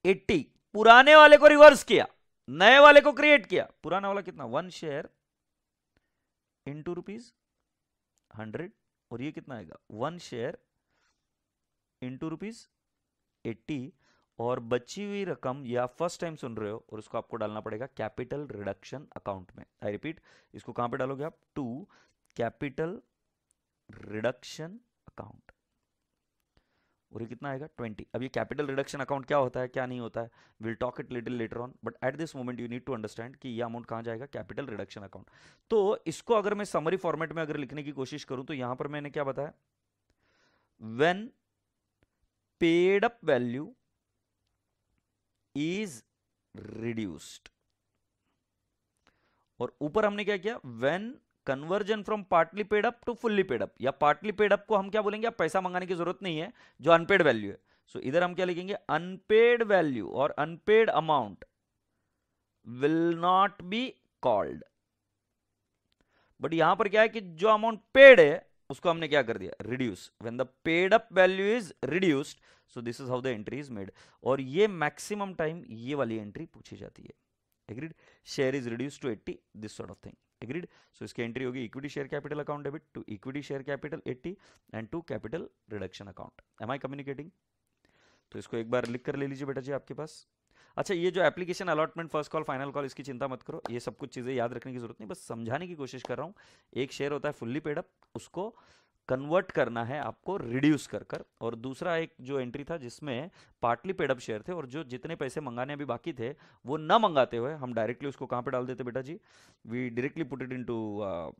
80। पुराने वाले को रिवर्स किया, नए वाले को क्रिएट किया। पुराना वाला कितना, 1 शेयर इंटू ₹100, और ये कितना आएगा 1 शेयर इंटू ₹80, और बची हुई रकम या फर्स्ट टाइम सुन रहे हो और उसको आपको डालना पड़ेगा कैपिटल रिडक्शन अकाउंट में। आई रिपीट, इसको कहां पे डालोगे आप, टू कैपिटल रिडक्शन अकाउंट, और ये कितना आएगा 20। अब ये कैपिटल रिडक्शन अकाउंट क्या होता है क्या नहीं होता है, will talk it little later on, but at this moment you need to understand कि ये अमाउंट कहां जाएगा, कैपिटल रिडक्शन अकाउंट। तो इसको अगर मैं समरी फॉर्मेट में अगर लिखने की कोशिश करूं तो यहां पर मैंने क्या बताया, when paid up value is reduced. और ऊपर हमने क्या किया, when conversion from partly paid up to fully paid up, या पार्टली पेड अप को हम क्या बोलेंगे, अब पैसा मंगाने की जरूरत नहीं है, जो अनपेड वैल्यू है। सो इधर हम क्या लिखेंगे, अनपेड वैल्यू और unpaid amount will not be called. But यहां पर क्या है कि जो अमाउंट पेड है उसको हमने क्या कर दिया, reduce. When the paid up value is reduced, so this is how the entry is made. और ये मैक्सिमम टाइम ये वाली एंट्री पूछी जाती है। Agreed, share is reduced to 80, this sort of thing. Agreed, so इसकी एंट्री होगी equity share capital account debit to equity share capital 80 and to capital reduction account. Am I communicating? तो इसको एक बार लिख कर ले लीजिए बेटा जी आपके पास। अच्छा, ये जो application allotment, first call, final call, इसकी चिंता मत करो, ये सब कुछ चीजें याद रखने की जरूरत नहीं, बस समझाने की कोशिश कर रहा हूं। एक शेयर होता है फुल्ली पेड अप, उसको कन्वर्ट करना है आपको रिड्यूस कर कर। और दूसरा एक जो एंट्री था जिसमें पार्टली पेड अप शेयर थे और जो जितने पैसे मंगाने अभी बाकी थे वो ना मंगाते हुए हम डायरेक्टली उसको कहां पे डाल देते बेटा जी, we directly put it into,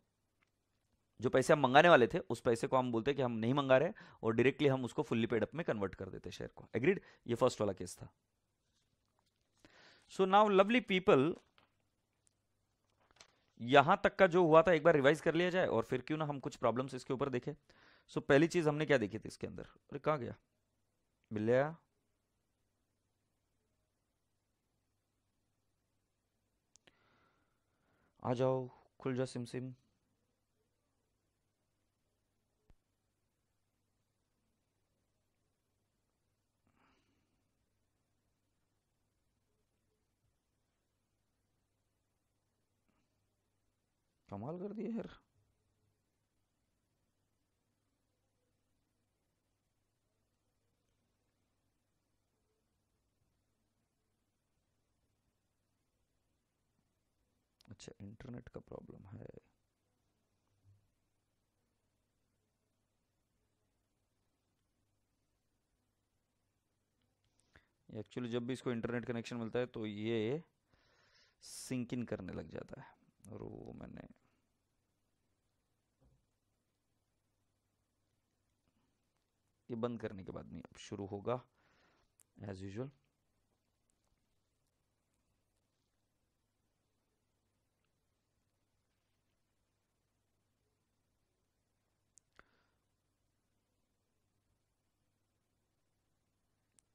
जो पैसे हम मंगाने वाले थे उस पैसे को हम बोलते कि हम नहीं मंगा रहे, और डायरेक्टली हम उसको फुल्ली पेड अप में कन्वर्ट कर देते शेयर को। एग्रीड, ये फर्स्ट वाला केस था। सो नाउ लवली पीपल, यहां तक का जो हुआ था एक बार रिवाइज कर लिया जाए और फिर क्यों ना हम कुछ प्रॉब्लम्स इसके ऊपर देखें। सो पहली चीज हमने क्या देखी थी इसके अंदर, अरे कहां गया बिल्लिया, आ जाओ, खुल जा सिम सिम। कमाल कर दिया यार। अच्छा, इंटरनेट का प्रॉब्लम है। एक्चुअली जब भी इसको इंटरनेट कनेक्शन मिलता है तो ये सिंक इन करने लग जाता है, और वो मैंने ये बंद करने के बाद नहीं, अब शुरू होगा एज यूजुअल।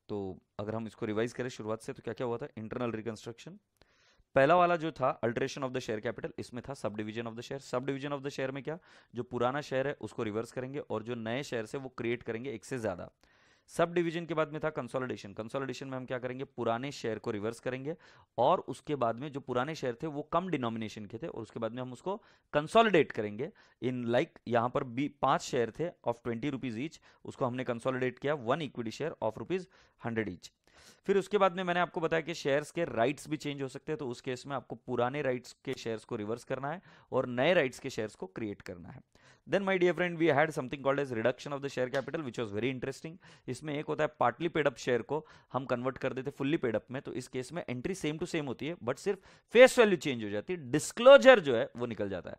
तो अगर हम इसको रिवाइज करें शुरुआत से, तो क्या क्या हुआ था, इंटरनल रिकंस्ट्रक्शन। पहला वाला जो था alteration of the share capital, इसमें था sub division of the share. Sub division of the share में क्या, जो पुराना शेयर है उसको रिवर्स करेंगे और जो नए शेयर से वो क्रिएट करेंगे एक से ज्यादा। सब डिवीजन के बाद में था कंसोलिडेशन। कंसोलिडेशन में हम क्या करेंगे, पुराने शेयर को रिवर्स करेंगे और उसके बाद में जो पुराने शेयर थे वो कम डिनोमिनेशन के थे और उसके बाद में हम उसको कंसोलिडेट करेंगे इन लाइक यहाँ पर 5 शेयर थे ऑफ 20 रुपीज ईच, उसको हमने कंसोलिडेट किया 1 इक्विटी शेयर ऑफ ₹100 ईच। फिर उसके बाद में मैंने आपको बताया कि शेयर्स के राइट्स भी चेंज हो सकते हैं, तो उस केस में आपको पुराने राइट्स के शेयर्स को रिवर्स करना है और नए राइट्स के शेयर्स को क्रिएट करना है। Then my dear friend, we had something called as reduction of the share capital which was very interesting. इसमें एक होता है पार्टली पेड अप शेयर को हम कन्वर्ट कर देते फुल्ली पेड अप में, तो इस केस में एंट्री सेम टू सेम होती है बट सिर्फ फेस वैल्यू चेंज हो जाती है, डिस्क्लोजर जो है वो निकल जाता है,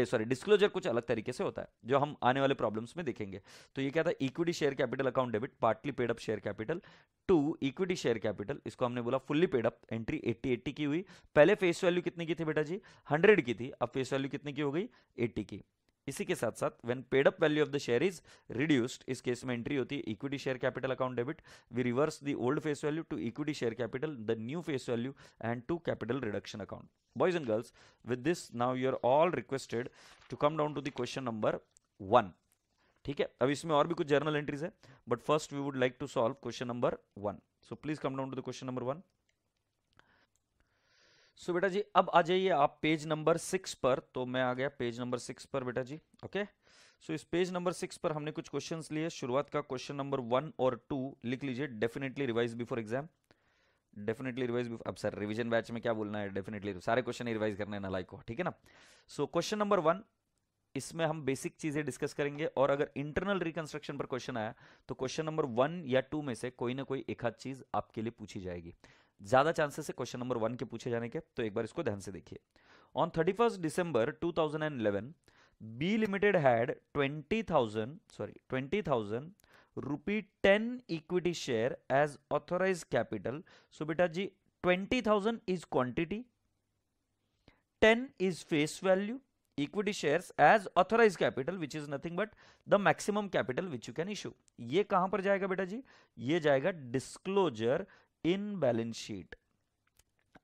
सॉरी डिस्क्लोजर कुछ अलग तरीके से होता है जो हम आने वाले प्रॉब्लम्स में देखेंगे। तो ये क्या था, equity share capital account debit partly paid up share capital to equity share capital, इसको हमने बोला फुल्ली पेड अप, एंट्री 80 की हुई। पहले फेस वैल्यू कितने की थी बेटा जी, 100 की थी, अब फेस वैल्यू कितने की हो गई, 80 की। इसी के साथ साथ when paid up value of the share is reduced, इस केस में एंट्री होती है equity share capital account debit, we reverse the old face value to equity share capital, the new face value and to capital reduction account. Boys and girls, with this now you are all requested to come down to the question number 1। ठीक है, अब इसमें और भी कुछ journal entries है but first we would like to solve question number 1। So please come down to the question number 1। So बेटा जी अब आ जाइए आप पेज नंबर 6 पर। तो मैं आ गया पेज नंबर 6 पर बेटा जी। ओके, सो इस पेज नंबर 6 पर हमने कुछ क्वेश्चंस लिए। शुरुआत का क्वेश्चन नंबर 1 और 2 लिख लीजिए, definitely revise before exam, definitely revise before. अब सर रिवीजन बैच में क्या बोलना है, डेफिनेटली सारे क्वेश्चन ही रिवाइज करने हैं नालायक को, ठीक है ना। सो क्वेश्चन नंबर 1, इसमें हम बेसिक चीजें डिस्कस करेंगे और अगर इंटरनल रिकंस्ट्रक्शन पर क्वेश्चन आया तो क्वेश्चन नंबर 1 या 2 में से कोई ना कोई एक आध चीज आपके लिए पूछी जाएगी। ज्यादा चांसेस है क्वेश्चन नंबर 1 के पूछे जाने के, तो एक बार इसको ध्यान से देखिए। On 31st December 2011 B limited had 20,000 rupee 10 equity share as authorise capital. So बेटा जी 20,000 is quantity, 10 is face value, equity shares as authorized capital which is nothing but the maximum capital which you can issue. ये कहां पर जाएगा बेटा जी? ये जाएगा disclosure in balance sheet.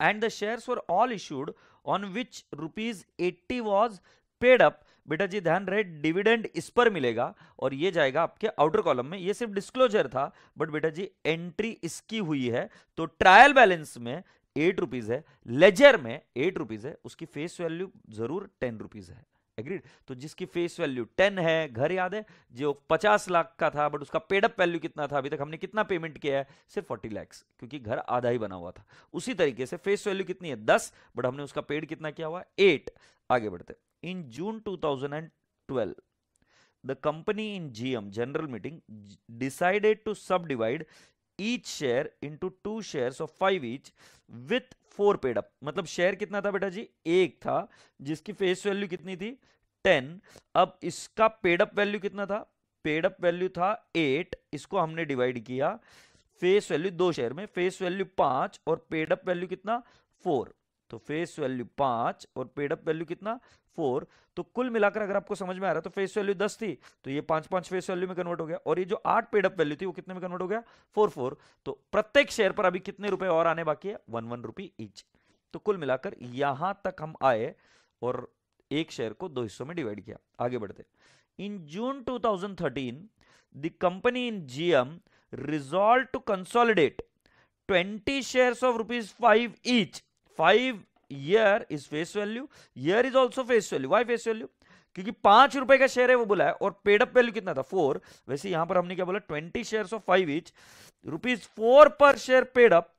And the shares were all issued on which rupees 80 was paid up. बेटा जी ध्यान रहे डिविडेंड इस पर मिलेगा और ये जाएगा आपके आउटर कॉलम में. ये सिर्फ डिस्क्लोजर था बट बेटा जी एंट्री इसकी हुई है. तो ट्रायल बैलेंस में 8 रुपीज है, लेजर में 8 रुपीज है, उसकी फेस वैल्यू जरूर 10 रुपीज है. एग्रीड. तो जिसकी फेस वैल्यू 10 है, घर याद है जो 50 लाख का था बट उसका पेड अप वैल्यू कितना था? अभी तक हमने कितना पेमेंट किया है? सिर्फ 40 लाख, क्योंकि घर आधा ही बना हुआ था. उसी तरीके से फेस वैल्यू कितनी है? 10, बट हमने उसका पेड कितना किया हुआ? 8. आगे बढ़ते. इन June 2012 the company in GM general meeting decided to subdivide each share into 2 shares of 5 each with 4 paid up. मतलब शेयर कितना था बेटा जी? 1 था, जिसकी फेस वैल्यू कितनी थी? 10. अब इसका पेड अप वैल्यू कितना था? पेड अप वैल्यू था 8. इसको हमने डिवाइड किया फेस वैल्यू 2 शेयर में, फेस वैल्यू 5 और पेड अप वैल्यू कितना? 4. तो फेस वैल्यू 5 और पेड अप वैल्यू कितना? 4. तो कुल मिलाकर अगर आपको समझ में आ रहा है तो फेस वैल्यू 10 थी तो ये 5 फेस वैल्यू में कन्वर्ट हो गया, और ये जो 8 पेड अप वैल्यू थी वो कितने में कन्वर्ट हो गया? 4. तो प्रत्येक शेयर पर अभी कितने रुपए और आने बाकी है? 1 रुपी ईच. तो कुल मिलाकर यहां तक हम आए और एक शेयर को 2 हिस्सों में डिवाइड किया. आगे बढ़ते. इन जून 2013 the company in GM resolved to consolidate 20 shares of ₹5 each. 5 year is face value, year is also face value. Why face value? क्योंकि 5 रुपए का शेयर है वो बोला है और पेड अप वैल्यू कितना था? 4. वैसे यहां पर हमने क्या बोला? 20 shares of 5 each, ₹4 per share paid up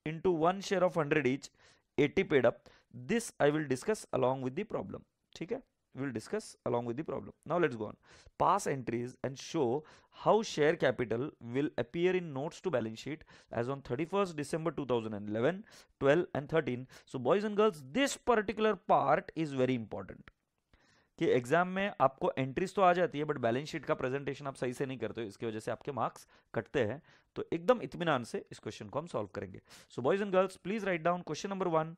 into 1 share of 100 each, 80 paid up. This I will discuss along with the problem. ठीक है, we will discuss along with the problem. Now let's go on. Pass entries and show how share capital will appear in notes to balance sheet as on 31st December 2011, 12 and 13. So boys and girls, this particular part is very important. कि exam में आपको entries तो आ जाती है but balance sheet का presentation आप सही से नहीं करते हो, इसकी वजह से आपके मार्क्स कटते हैं. तो एकदम इत्मीनान से इस क्वेश्चन को हम सॉल्व करेंगे. सो boys and girls, please right down question number 1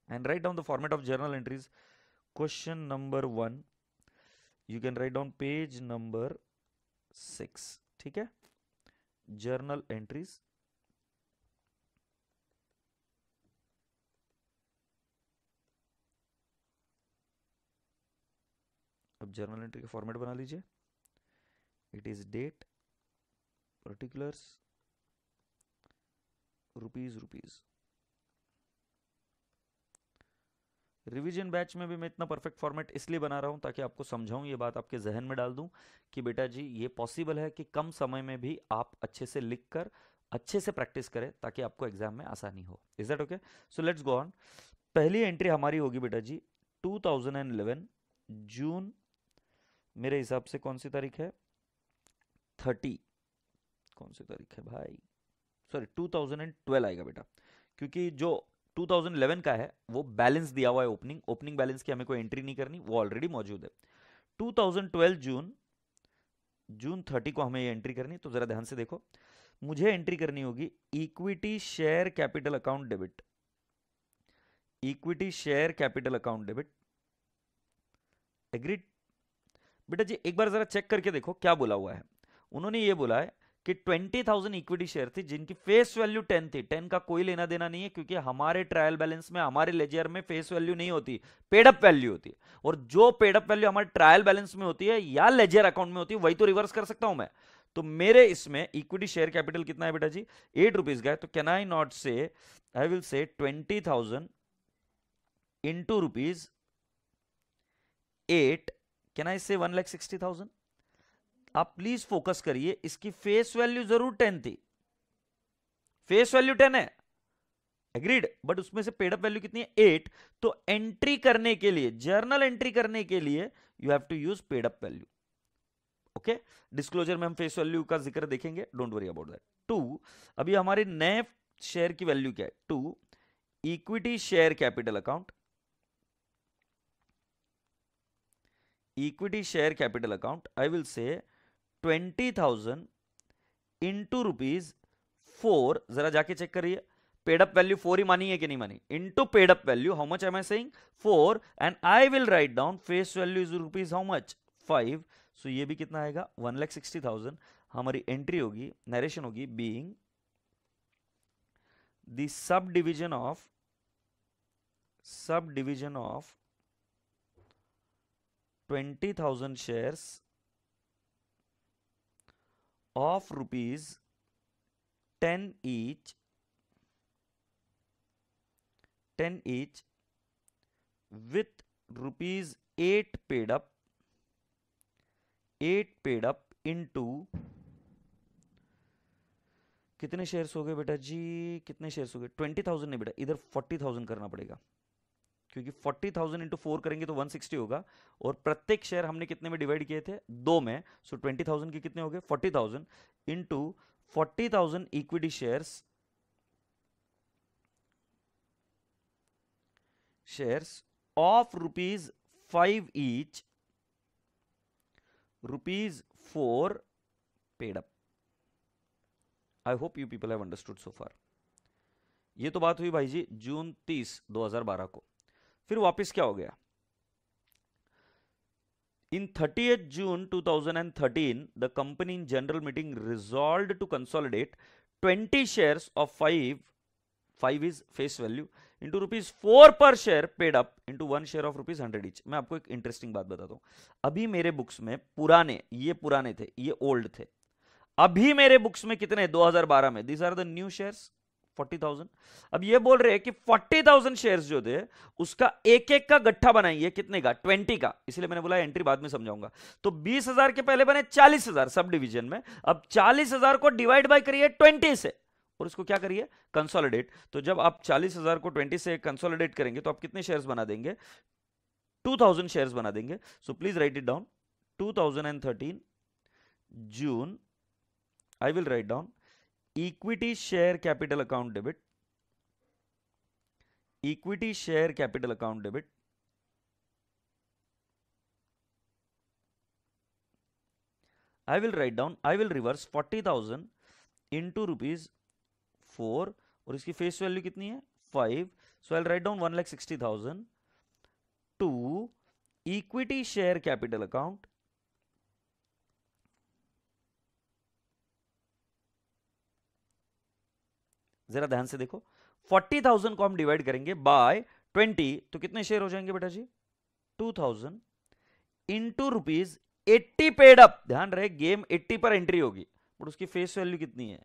and right down the format of journal entries. Question number 1, you can write down page number 6. ठीक है, journal entries. अब journal entry का फॉर्मेट बना लीजिए. It is date, particulars, rupees. Revision batch में भी मैं इतना परफेक्ट फॉर्मेट इसलिए बना रहा हूं ताकि आपको समझाऊं, ये बात आपके जहन में डाल दूं कि बेटा जी ये पॉसिबल है कि कम समय में भी आप अच्छे से लिखकर अच्छे से प्रैक्टिस करें ताकि आपको एग्जाम में आसानी हो. Is that okay? So let's go on. पहली एंट्री हमारी होगी बेटा जी 2011 जून, मेरे हिसाब से कौन सी तारीख है? 30. कौन सी तारीख है भाई? सॉरी 2012 आएगा बेटा, क्योंकि जो 2011 का है वो बैलेंस दिया हुआ है. ओपनिंग बैलेंस की हमें कोई एंट्री नहीं करनी, वो ऑलरेडी मौजूद है. 2012 जून 30 को हमें ये एंट्री करनी. तो जरा ध्यान से देखो, मुझे एंट्री करनी होगी equity share capital account debit. Equity share capital account debit. Agreed? बेटा जी एक बार जरा चेक करके देखो क्या बोला हुआ है. उन्होंने ये बोला है कि 20,000 इक्विटी शेयर थी जिनकी फेस वैल्यू 10 थी. 10 का कोई लेना देना नहीं है क्योंकि हमारे ट्रायल बैलेंस में, हमारे लेजर में फेस वैल्यू नहीं होती, पेड अप वैल्यू होती है. और जो पेड अप वैल्यू हमारे ट्रायल बैलेंस में होती है या लेजर अकाउंट में होती है वही तो रिवर्स कर सकता हूं मैं. तो मेरे इसमें इक्विटी शेयर कैपिटल कितना है बेटा जी? 8 रुपीज का है. तो कैन आई नॉट से, I will say 20,000 into rupees 8. Can I से 1,60,000? आप प्लीज फोकस करिए, इसकी फेस वैल्यू जरूर 10 थी, फेस वैल्यू 10 है, एग्रीड, बट उसमें से पेड अप वैल्यू कितनी है? 8. तो एंट्री करने के लिए, जर्नल एंट्री करने के लिए you have to use paid up value. Okay, disclosure में हम फेस वैल्यू का जिक्र देखेंगे, डोंट वरी अबाउट दैट. 2, अभी हमारे नए शेयर की वैल्यू क्या है? 2, equity share capital account. Equity share capital account, I will say 20,000 into rupees 4. जरा जाके चेक करिए, पेड अप वैल्यू 4 ही मानी है कि नहीं मानी, into paid up value, how much am I saying 4, and I will write down face value is rupees how much 5। So ये भी कितना आएगा 1,60,000। हमारी एंट्री होगी, नरेशन होगी, being the sub division of 20,000 shares of rupees 10 each with rupees 8 paid up into कितने shares हो गए बेटा जी, कितने शेयर्स हो गए 20,000 नहीं बेटा, इधर 40,000 करना पड़ेगा, क्योंकि 40,000 इंटू 4 करेंगे तो 160 होगा, और प्रत्येक शेयर हमने कितने में डिवाइड किए थे, 2 में। सो 20,000 के कितने हो गए 40,000 into 40,000 equity shares of rupees 5 each, rupees 4 paid up. I hope you people have understood so far. ये तो बात हुई भाई जी जून 30, 2012 को। फिर वापस क्या हो गया, इन 30th June 2013 the company in general meeting resolved to consolidate 20 shares of 5 is face value into rupees 4 per share paid up into 1 share of rupees 100 each। मैं आपको एक इंटरेस्टिंग बात बताता हूं, अभी मेरे बुक्स में ये पुराने थे, ये ओल्ड थे। अभी मेरे बुक्स में कितने 2012 में, these are the new shares 40,000। अब ये बोल रहे हैं कि 40,000 शेयर्स जो थे उसका एक एक का गट्ठा बनाइए, कितने का 20 का, इसलिए मैंने बोला एंट्री बाद में समझाऊंगा। तो 20,000 के पहले बने 40,000 सब डिवीजन में, अब 40,000 को डिवाइड बाय करिए 20 से और इसको क्या करिए कंसोलिडेट। तो जब आप 40,000 को 20 से कंसोलिडेट करेंगे तो आप कितने शेयर्स बना देंगे 2,000 शेयर्स बना देंगे। So please right it down 2013 June, I will write down equity share capital account debit, equity share capital account debit, I will write down, I will reverse 40,000 into rupees 4 और इसकी face value कितनी है 5। so I'll write down 1,60,000 to equity share capital account, जरा ध्यान से देखो 40,000 को हम डिवाइड करेंगे बाय 20 तो कितने शेयर हो जाएंगे बेटा जी 2,000 इंटू रुपीज 80 पेड अप। ध्यान रहे गेम 80 पर एंट्री होगी बट उसकी फेस वैल्यू कितनी है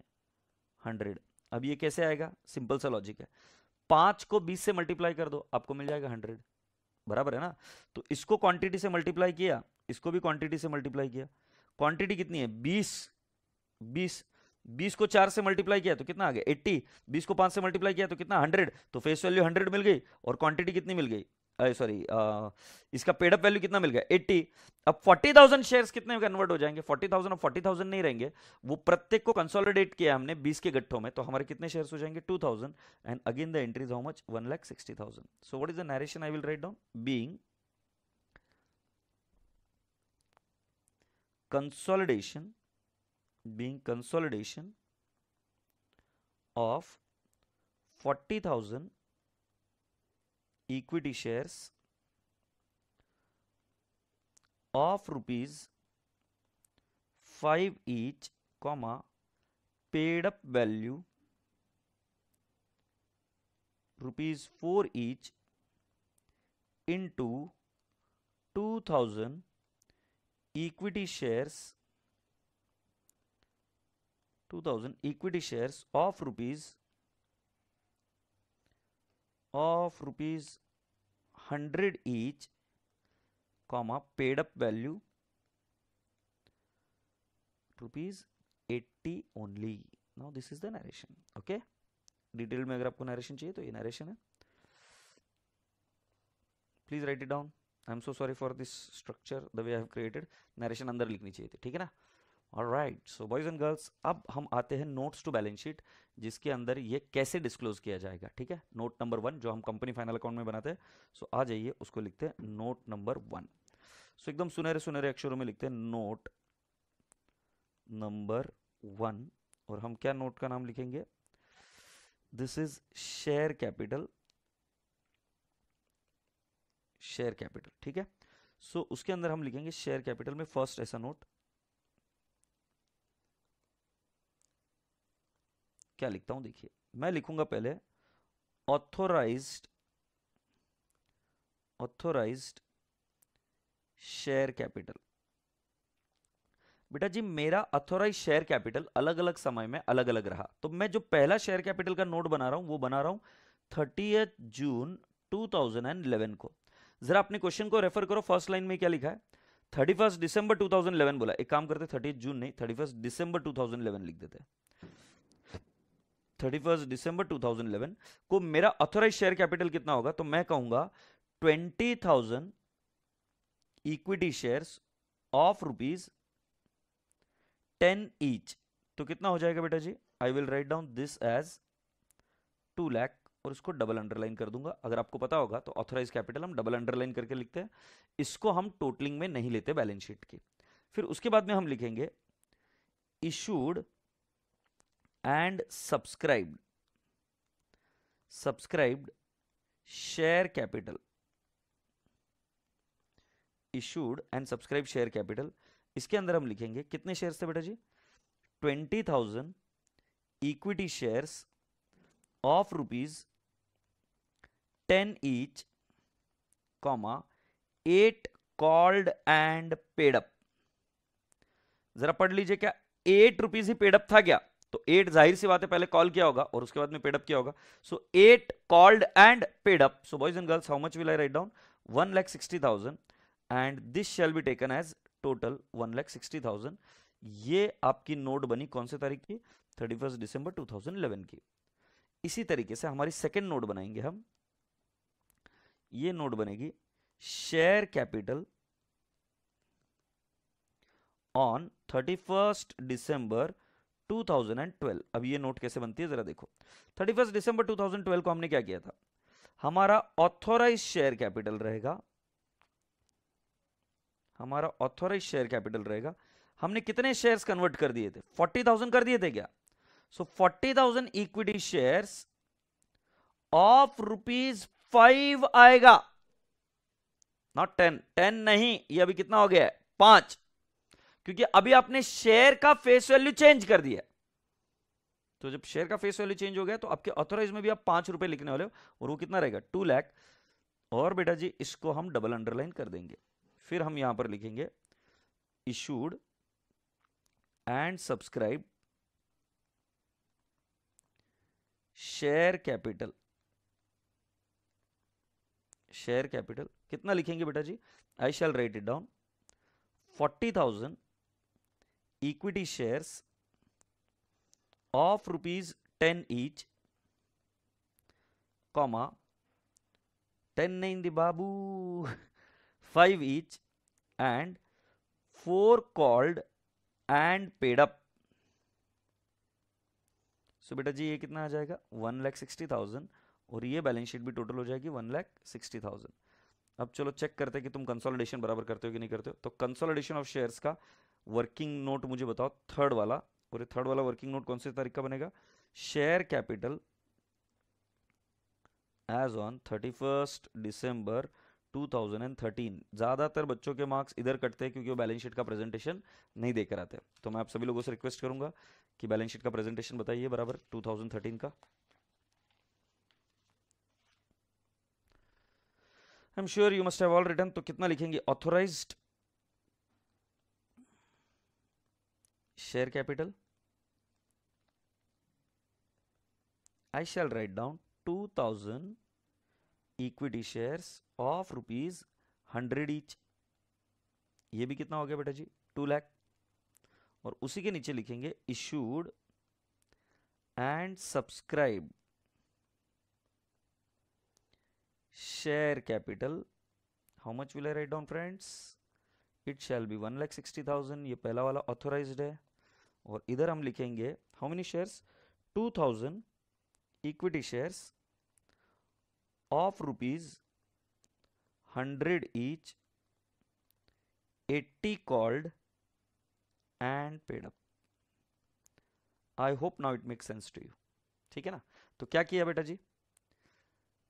100। अब ये कैसे आएगा, सिंपल सा लॉजिक है, 5 को 20 से मल्टीप्लाई कर दो आपको मिल जाएगा 100, बराबर है ना। तो इसको क्वांटिटी से मल्टीप्लाई किया, इसको भी क्वांटिटी से मल्टीप्लाई किया, क्वांटिटी कितनी है 20 को 4 से मल्टीप्लाई किया तो कितना आ गया 80, 20 को 5 से मल्टीप्लाई किया तो कितना 100, तो फेस वैल्यू 100 मिल गई और क्वांटिटी कितनी मिल गई, सॉरी इसका पेड अप वैल्यू कितना मिल गया 80। अब 40,000 शेयर्स कितने में कन्वर्ट हो जाएंगे 40,000 और 40,000 नहीं रहेंगे, वो प्रत्येक को कंसोलिडेट किया हमने 20 के गट्ठों में, तो हमारे कितने शेयर्स हो जाएंगे 2,000 and again the entry is how much 1,60,000। So what is the narration I will write down, being consolidation of 40,000 equity shares of rupees 5 each, comma paid up value rupees 4 each into 2,000 equity shares, 2,000 equity shares of rupees 100 each, comma paid up value rupees 80 only। now this is the narration, okay। Detail में अगर आपको narration चाहिए तो ये narration है, please right it down. I am so sorry for this structure the way I have created, narration अंदर लिखनी चाहिए थी, ठीक है ना। Alright, so boys and girls अब हम आते हैं नोट्स टू बैलेंस शीट, जिसके अंदर ये कैसे डिस्क्लोज किया जाएगा, ठीक है। नोट नंबर 1 जो हम कंपनी फाइनल अकाउंट में बनाते हैं, सो आ जाइए उसको लिखते हैं नोट नंबर 1। सो एकदम सुनहरे सुनहरे अक्षरों में लिखते हैं नोट नंबर 1, और हम क्या नोट का नाम लिखेंगे, this is share capital, share capital, ठीक है। सो उसके अंदर हम लिखेंगे शेयर कैपिटल में फर्स्ट ऐसा नोट क्या लिखता हूं, देखिए मैं लिखूंगा पहले ऑथोराइज्ड, ऑथोराइज्ड शेयर कैपिटल। बेटा जी मेरा ऑथोराइज शेयर कैपिटल अलग अलग समय में अलग अलग रहा, तो मैं जो पहला शेयर कैपिटल का नोट बना रहा हूं वो बना रहा हूं 30 जून 2011 को। जरा अपने क्वेश्चन को रेफर करो, फर्स्ट लाइन में क्या लिखा है, 31 दिसंबर 2011 बोला। एक काम करते 30 जून नहीं 31 दिसंबर 2011 लिख देते। 31 दिसंबर 2011 को मेरा ऑथोराइज शेयर कैपिटल कितना होगा, तो मैं कहूंगा 20,000 equity shares of rupees 10 each. तो कितना हो जाएगा बेटा जी, I will write down this as 2 lakh और इसको डबल अंडरलाइन कर दूंगा। अगर आपको पता होगा तो ऑथराइज कैपिटल हम डबल अंडरलाइन करके लिखते हैं, इसको हम टोटलिंग में नहीं लेते बैलेंस शीट की। फिर उसके बाद में हम लिखेंगे issued and subscribed, subscribed share capital, issued and subscribe share capital. इसके अंदर हम लिखेंगे कितने शेयर्स थे बेटा जी, 20,000 equity shares of rupees 10 each, comma 8 called and paid up. जरा पढ़ लीजिए, क्या 8 रुपीज ही पेड अप था क्या, तो 8 जाहिर सी बात है पहले कॉल किया होगा और उसके बाद में पेड अप किया होगा, so 8 called and paid up. So boys and girls how much will I write down, 1,60,000 and this shall be taken as total 1,60,000। ये आपकी नोट बनी कौन से तारीख की, 31 दिसंबर 2011 की। इसी तरीके से हमारी सेकेंड नोट बनाएंगे हम, ये नोट बनेगी शेयर कैपिटल ऑन 31 दिसंबर 2012। अब ये नोट कैसे बनती है जरा देखो, 31 दिसंबर 2012 को हमने क्या किया था, हमारा ऑथोराइज शेयर कैपिटल रहेगा, हमारा ऑथोराइज शेयर कैपिटल रहेगा। हमने कितने शेयर्स कन्वर्ट कर दिए थे, 40,000 कर दिए थे क्या, सो 40,000 इक्विटी शेयर्स ऑफ ₹5 आएगा, नॉट 10, 10 नहीं, ये अभी कितना हो गया है 5, क्योंकि अभी आपने शेयर का फेस वैल्यू चेंज कर दिया। तो जब शेयर का फेस वैल्यू चेंज हो गया तो आपके ऑथोराइज में भी आप 5 रुपए लिखने वाले हो, और वो कितना रहेगा 2 लाख। और बेटा जी इसको हम डबल अंडरलाइन कर देंगे। फिर हम यहां पर लिखेंगे issued and subscribe share capital, share capital कितना लिखेंगे बेटा जी, I shall write it down 40,000 equity shares of ₹10 each, comma 10 नहीं दी बाबू 5 each and 4 called and paid up. So बेटा जी ये कितना आ जाएगा 1,60,000 और ये बैलेंस शीट भी टोटल हो जाएगी 1,60,000। अब चलो चेक करते हैं कि तुम कंसोलिडेशन बराबर करते हो कि नहीं करते हो। तो कंसोलिडेशन ऑफ शेयर्स का वर्किंग नोट मुझे बताओ, थर्ड वाला, और ये थर्ड वाला वर्किंग नोट कौन से तारीख का बनेगा, शेयर कैपिटल एज ऑन 31 दिसंबर 2013। ज्यादातर बच्चों के मार्क्स इधर कटते हैं क्योंकि वो बैलेंस शीट का प्रेजेंटेशन नहीं देकर आते। तो मैं आप सभी लोगों से रिक्वेस्ट करूंगा कि बैलेंस शीट का प्रेजेंटेशन बताइए बराबर 2013 का। I am sure you must have all written. तो कितना लिखेंगे, authorised share capital, I shall write down 2,000 equity shares of ₹100 each. ये भी कितना हो गया बेटा जी 2 लाख। और उसी के नीचे लिखेंगे issued and subscribe share capital. How much will I write down friends, it shall be 1,60,000। ये पहला वाला ऑथोराइज्ड है। और इधर हम लिखेंगे how many shares, 2,000 equity shares of ₹100 each, 80 called and paid up. I hope now it makes sense to you. ठीक है ना। तो क्या किया बेटा जी,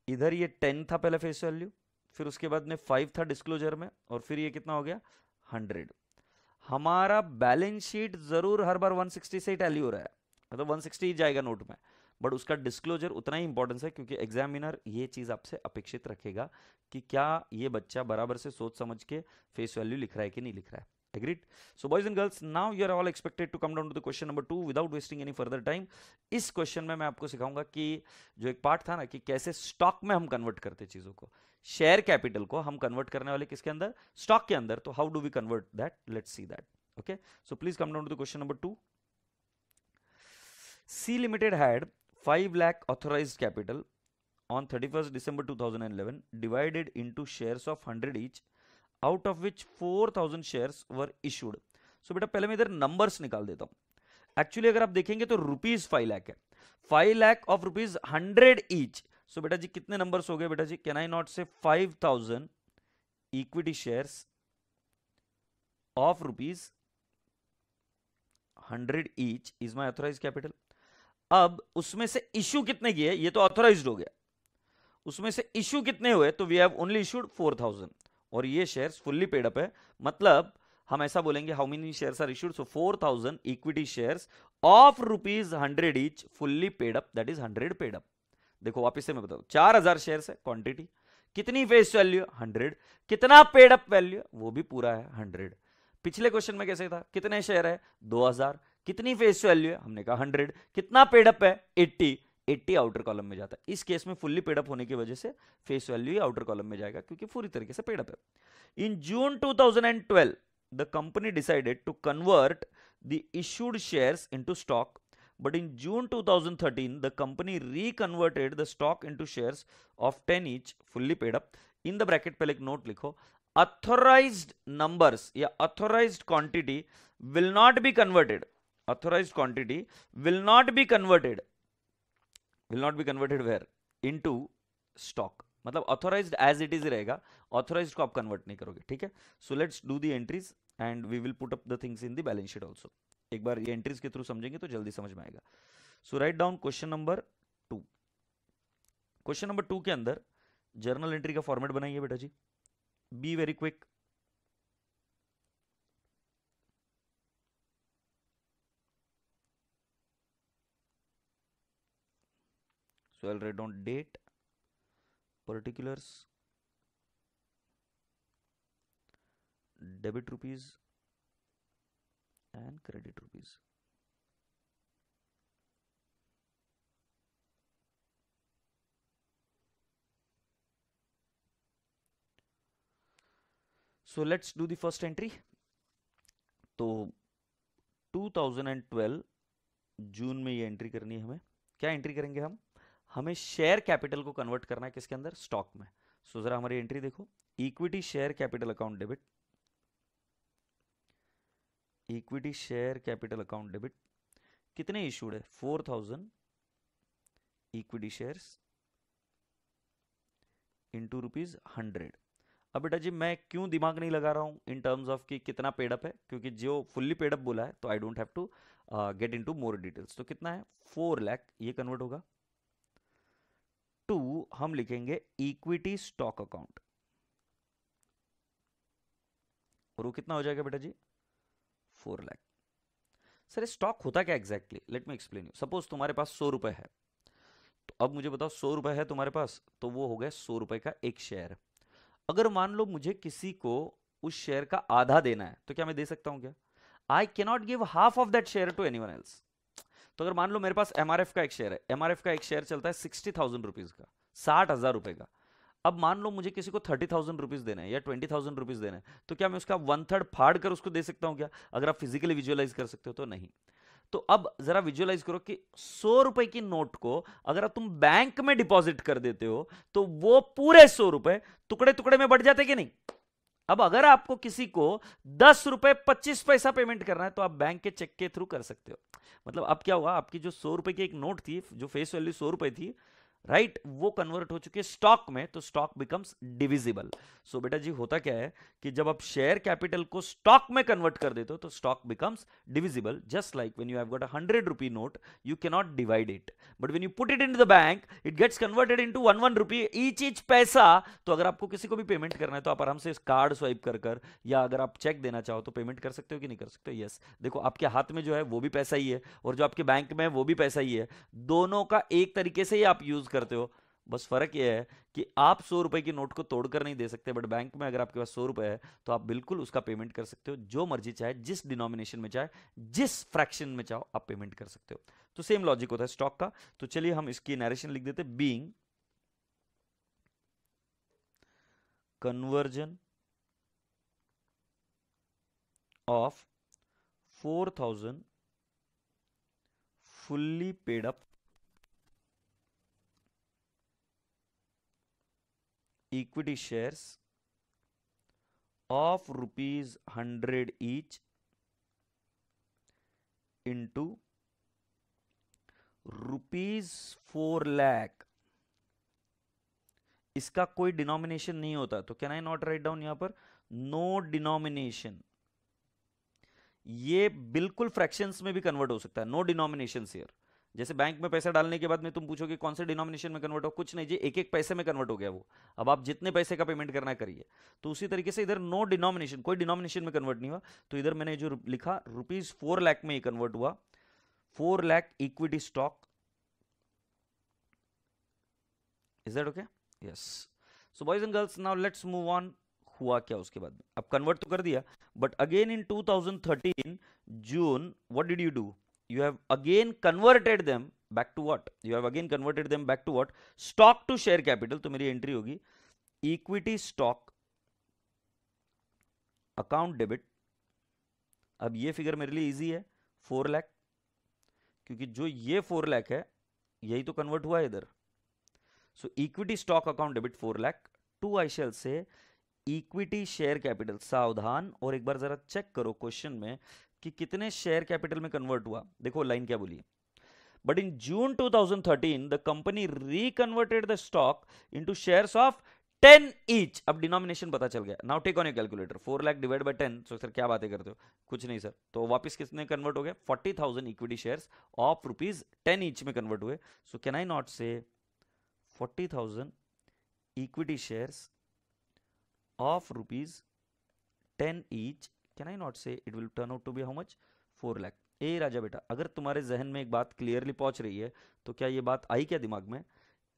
इधर ये 10 था पहले फेस वैल्यू, फिर उसके बाद में 5 था डिस्क्लोजर में, और फिर ये कितना हो गया 100। हमारा बैलेंस शीट जरूर हर बार 160 से ही टैली हो रहा है, मतलब 160 ही जाएगा नोट में, बट उसका डिस्क्लोजर उतना ही इंपॉर्टेंस है, क्योंकि एग्जामिनर ये चीज आपसे अपेक्षित रखेगा कि क्या ये बच्चा बराबर से सोच समझ के फेस वैल्यू लिख रहा है कि नहीं लिख रहा है। Agreed? So boys and girls, now you are all expected to come down to the question number 2 without wasting any further time. इस क्वेश्चन में मैं आपको सिखाऊंगा कि जो एक पार्ट था ना कि कैसे स्टॉक में हम कन्वर्ट करते चीजों को, शेयर कैपिटल को हम कन्वर्ट करने वाले किसके अंदर, स्टॉक के अंदर। तो how do we convert that, let's see that. Okay, so please come down to the question number 2। C Limited had 5 lakh authorized capital on 31st December 2011 divided into shares of 100 each, out of which 4000 shares were issued. So बेटा पहले मैं इधर numbers निकाल देता हूं। Actually अगर आप देखेंगे तो रुपीज 5 लाख है, 5 लाख ऑफ रुपीज 100 ईच। सो बेटा जी कितने नंबर्स हो गए बेटा जी, can I not say 5000 equity shares of rupees 100 each is my authorise capital. अब उसमें से इश्यू कितने किए, ये तो ऑथोराइज्ड हो गया, उसमें से इश्यू कितने हुए, तो वी हैव ओनली इश्यूड 4000, और ये शेयर्स फुल्ली पेड अप है। मतलब हम ऐसा बोलेंगे how many shares are issued, so 4000 equity shares of rupees 100 each fully paid up, that is 100 paid up. देखो वापस से मैं बताऊं, 4000 शेयर्स है क्वांटिटी, कितनी फेस वैल्यू 100, कितना पेड अप वैल्यू वो भी पूरा है 100। पिछले क्वेश्चन में कैसे था, कितने शेयर है 2000, कितनी फेस वैल्यू है हमने कहा 100, कितना पेड अप है 80 आउटर कॉलम में जाता है। इस केस में फुल्ली पेड अप होने की वजह से फेस वैल्यू ही आउटर कॉलम में जाएगा, क्योंकि पूरी तरीके से पेड अप है। In June 2012 the company decided to convert the issued shares into stock, but in June 2013 the company reconverted the stock into shares of 10 each fully paid up। in the bracket पहले एक note लिखो, authorized numbers या authorized quantity will not be converted, authorized quantity will not be converted where into stock, मतलब authorized as it is रहेगा, authorized को आप convert नहीं करोगे, ठीक है। so let's do the entries and we will put up the things in the balance sheet also। एक बार ये एंट्रीज के थ्रू समझेंगे तो जल्दी समझ में आएगा। So write down question number 2। Question number 2 के अंदर जर्नल एंट्री का फॉर्मेट बनाइए बेटा जी, be very quick. So I will write down date, particulars, debit rupees and credit rupees। so let's do the first entry। तो 2012 जून में ये entry करनी है हमें। क्या एंट्री करेंगे हम, हमें शेयर कैपिटल को कन्वर्ट करना है किसके अंदर, स्टॉक में। सो जरा हमारी एंट्री देखो, equity share capital account debit, equity share capital account debit, कितने इशूड है 4000 इक्विटी शेयर्स इनटू रुपीज 100। अब बेटा जी मैं क्यों दिमाग नहीं लगा रहा हूं इन टर्म्स ऑफ कि कितना पेड अप है, क्योंकि जो फुल्ली पेड अप बोला है तो I don't have to get into more details. तो कितना है 4 लाख, ये कन्वर्ट होगा टू, हम लिखेंगे इक्विटी स्टॉक अकाउंट, और वो कितना हो जाएगा बेटा जी 4 लाख। सर स्टॉक होता क्या exactly, let me explain you. Suppose तुम्हारे पास 100 रुपए है, तो अब मुझे बताओ 100 रुपए है तुम्हारे पास, तो वो हो गया 100 रुपए का एक शेयर। अगर मान लो मुझे किसी को उस शेयर का आधा देना है, तो क्या मैं दे सकता हूं क्या, I cannot give half of that share to anyone else. तो अगर मान लो मेरे पास एमआरएफ का एक शेयर है, एमआरएफ का एक शेयर चलता है 60,000 रुपीज का, 60,000 रुपए का। अब मान लो मुझे किसी को 30,000 रुपीज देना है या 20,000 रुपीज देना है, तो क्या मैं उसका 1/3 फाड़ कर उसको दे सकता हूं क्या, अगर आप फिजिकली विजुअलाइज कर सकते हो तो नहीं। तो अब जरा विजुअलाइज करो कि 100 रुपए की नोट को अगर तुम बैंक में डिपॉजिट कर देते हो तो वो पूरे 100 रुपए टुकड़े टुकड़े में बढ़ जाते कि नहीं। अब अगर आपको किसी को 10 रुपए 25 पैसा पेमेंट करना है तो आप बैंक के चेक के थ्रू कर सकते हो। मतलब अब क्या हुआ, आपकी जो 100 रुपए की एक नोट थी जो फेस वैल्यू 100 रुपए थी, राइट, वो कन्वर्ट हो चुके स्टॉक में, तो स्टॉक बिकम्स डिविजिबल। सो बेटा जी होता क्या है कि जब आप शेयर कैपिटल को स्टॉक में कन्वर्ट कर देते हो तो stock becomes divisible. Just like when you have got a 100 rupee note, you cannot divide it, but when you put it into the bank it gets converted into 1 1 rupee each पैसा। तो अगर आपको किसी को भी पेमेंट करना है तो आप आराम से कार्ड स्वाइप कर कर, या अगर आप चेक देना चाहो तो पेमेंट कर सकते हो कि नहीं कर सकते हो। यस, देखो आपके हाथ में जो है वो भी पैसा ही है, और जो आपके बैंक में है वो भी पैसा ही है, दोनों का एक तरीके से ही आप यूज करते हो। बस फर्क यह है कि आप 100 रुपए की नोट को तोड़कर नहीं दे सकते, बट बैंक में अगर आपके पास 100 रुपए है तो आप बिल्कुल उसका पेमेंट कर सकते हो, जो मर्जी चाहे, जिस डिनोमिनेशन में चाहे, जिस फ्रैक्शन में चाहो आप पेमेंट कर सकते हो। तो सेम लॉजिक होता है स्टॉक का। तो चलिए हम इसकी नरेशन लिख देते, being conversion of 4000 fully paid up equity shares of rupees 100 each into ₹4 lakh. इसका कोई डिनोमिनेशन नहीं होता, तो can I not write down यहां पर नो डिनोमिनेशन। ये बिल्कुल फ्रैक्शंस में भी कन्वर्ट हो सकता है, नो डिनोमिनेशन हियर। जैसे बैंक में पैसा डालने के बाद में तुम पूछोगे कौन से डिनोमिनेशन में कन्वर्ट हो, कुछ नहीं जी, एक एक पैसे में कन्वर्ट हो गया वो। अब आप जितने पैसे का पेमेंट करना है करिए। तो उसी तरीके से इधर नो डिनोमिनेशन, कोई डिनोमिनेशन में कन्वर्ट नहीं हुआ, तो इधर मैंने जो लिखा ₹4 लाख में ही कन्वर्ट हुआ। 4 lakh equity stock. Is that okay? Yes. So boys and girls, now let's move on. हुआ क्या उसके बाद? अब कन्वर्ट तो कर दिया, but again in 2013 June what did you do? You have again converted them back to what? You have again converted them back to what? Stock to share capital। तो मेरी एंट्री होगी इक्विटी स्टॉक अकाउंट डेबिट। अब ये figure मेरे लिए easy है, 4 लाख, क्योंकि जो ये 4 लाख है यही तो कन्वर्ट हुआ है इधर। So equity stock account debit 4 lakh to I shall say equity share capital. सावधान, और एक बार जरा चेक करो क्वेश्चन में कि कितने शेयर कैपिटल में कन्वर्ट हुआ। देखो लाइन क्या बोली है, but in June 2013 the company reconverted the stock into shares of 10 each। अब डिनोमिनेशन पता चल गया। Now take on your calculator, 4 lakh divide by 10। So sir क्या बातें करते हो, कुछ नहीं सर। तो वापस कितने कन्वर्ट हो गया? 40,000 इक्विटी शेयर्स ऑफ ₹10 ईच में कन्वर्ट हुए। So can I not say 40,000 equity shares of ₹10 each, can I not say it will turn out to be how much? 4 lakh. ए राजा बेटा, अगर तुम्हारे जहन में एक बात क्लियरली पहुंच रही है तो क्या ये बात आई क्या दिमाग में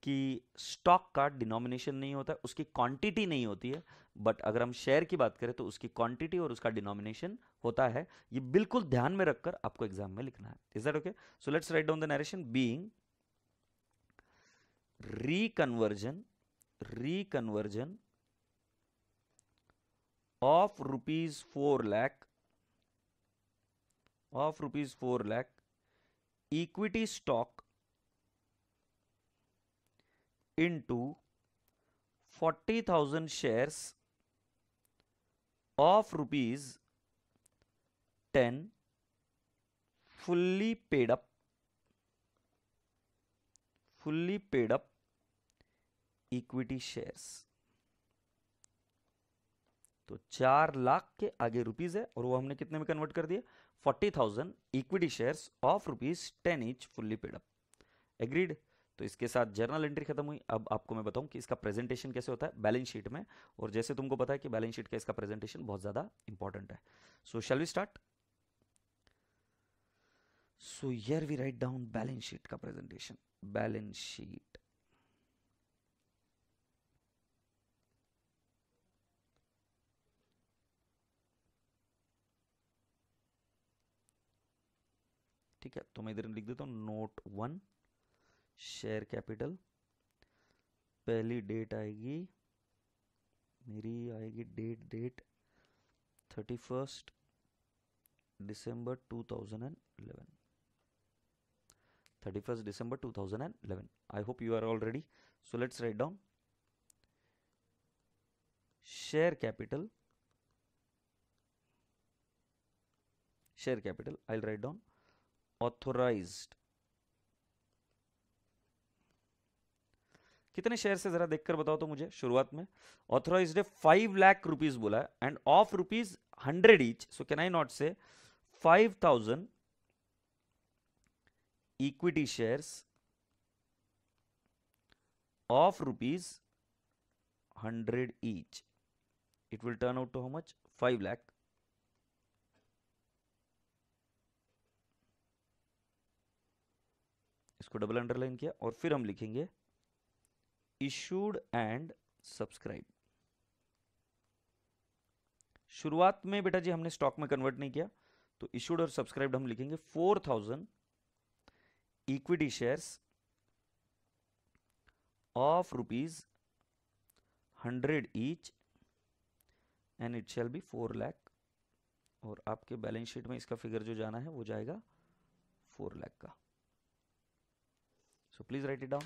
कि स्टॉक का डिनोमिनेशन नहीं होता, उसकी क्वांटिटी नहीं होती है, बट अगर हम शेयर की बात करें तो उसकी क्वांटिटी और उसका डिनोमिनेशन होता है। ये बिल्कुल ध्यान में रखकर आपको एग्जाम में लिखना है। Is that okay? So let's write down the narration, being reconversion of ₹4 lakh equity stock into 40,000 shares of ₹10 fully paid up equity shares। तो 4 लाख के आगे रुपीज है, और वो हमने कितने में कन्वर्ट कर दिया? 40,000 equity shares of ₹10 each fully paid up. Agreed? तो इसके साथ जर्नल एंट्री खत्म हुई। अब आपको मैं बताऊं कि इसका प्रेजेंटेशन कैसे होता है बैलेंस शीट में, और जैसे तुमको पता है कि बैलेंस शीट का इसका प्रेजेंटेशन बहुत ज्यादा इंपॉर्टेंट है। So shall we start? So here we write down balance sheet का प्रेजेंटेशन। बैलेंस शीट, ठीक है, तो मैं इधर लिख देता हूं नोट 1, शेयर कैपिटल। पहली डेट आएगी मेरी, आएगी डेट 31 दिसंबर 2011। 31 दिसंबर 2011। I hope you are all ready. So let's write down share capital. I'll write down authorized कितने शेयर से जरा देखकर बताओ तो मुझे शुरुआत में। ऑथराइज्ड है 5 लाख रुपीज बोला है end of rupees 100 each, so can I not से 5,000 equity shares of rupees 100 each. It will turn out to how much? 5 lakh. इसको डबल अंडरलाइन किया और फिर हम लिखेंगे इशूड एंड सब्सक्राइब। शुरुआत में बेटा जी हमने स्टॉक में कन्वर्ट नहीं किया, तो इशूड और सब्सक्राइब हम लिखेंगे 4,000 equity shares of rupees 100 each and it shall be 4 lakh। और आपके बैलेंस शीट में इसका फिगर जो जाना है वो जाएगा 4 लाख का। So please right it down.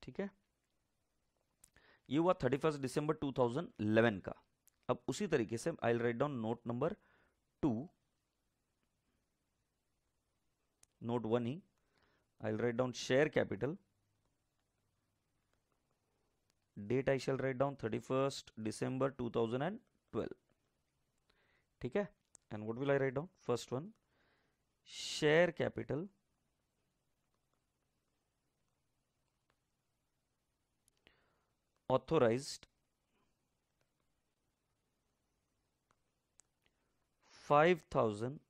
ठीक है, ये हुआ 31 दिसंबर 2011 का। अब उसी तरीके से आई will write down note number 2, note 1e, I'll write down share capital, date I shall write down 31st December 2012। ठीक है, and what will I write down? First one, share capital authorized 5,000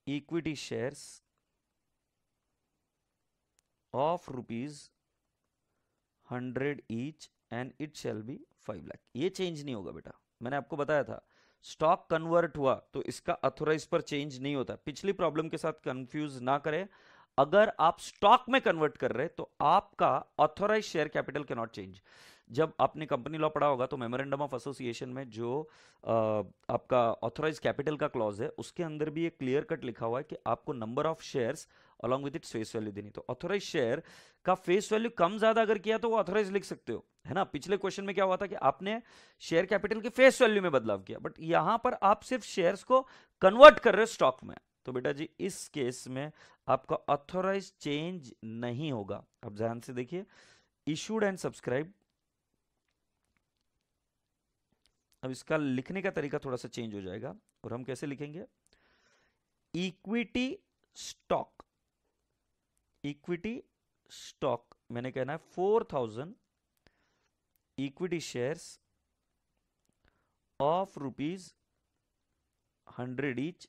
equity shares of rupees 100 each and it shall be 5 lakh। ये change नहीं होगा बेटा, मैंने आपको बताया था स्टॉक कन्वर्ट हुआ तो इसका अथोराइज पर चेंज नहीं होता। पिछली प्रॉब्लम के साथ कंफ्यूज ना करें, अगर आप स्टॉक में कन्वर्ट कर रहे तो आपका authorise share capital can not change. जब आपने कंपनी लॉ पढ़ा होगा तो मेमोरेंडम ऑफ एसोसिएशन में जो आपका ऑथोराइज कैपिटल का क्लॉज है उसके अंदर भी एक क्लियर कट लिखा हुआ है कि आपको number of shares along with its face value देनी। तो ऑथोराइज शेयर का फेस वैल्यू कम ज्यादा अगर किया तो वो ऑथोराइज लिख सकते हो, है ना। पिछले क्वेश्चन में क्या हुआ था कि आपने शेयर कैपिटल के फेस वैल्यू में बदलाव किया, बट यहां पर आप सिर्फ शेयर्स को कन्वर्ट कर रहे हो स्टॉक में। तो बेटा जी इस केस में आपका ऑथोराइज चेंज नहीं होगा। अब ध्यान से देखिए, इशूड एंड सब्सक्राइब। अब इसका लिखने का तरीका थोड़ा सा चेंज हो जाएगा और हम कैसे लिखेंगे, इक्विटी स्टॉक। इक्विटी स्टॉक मैंने कहना है 4,000 equity shares of rupees 100 each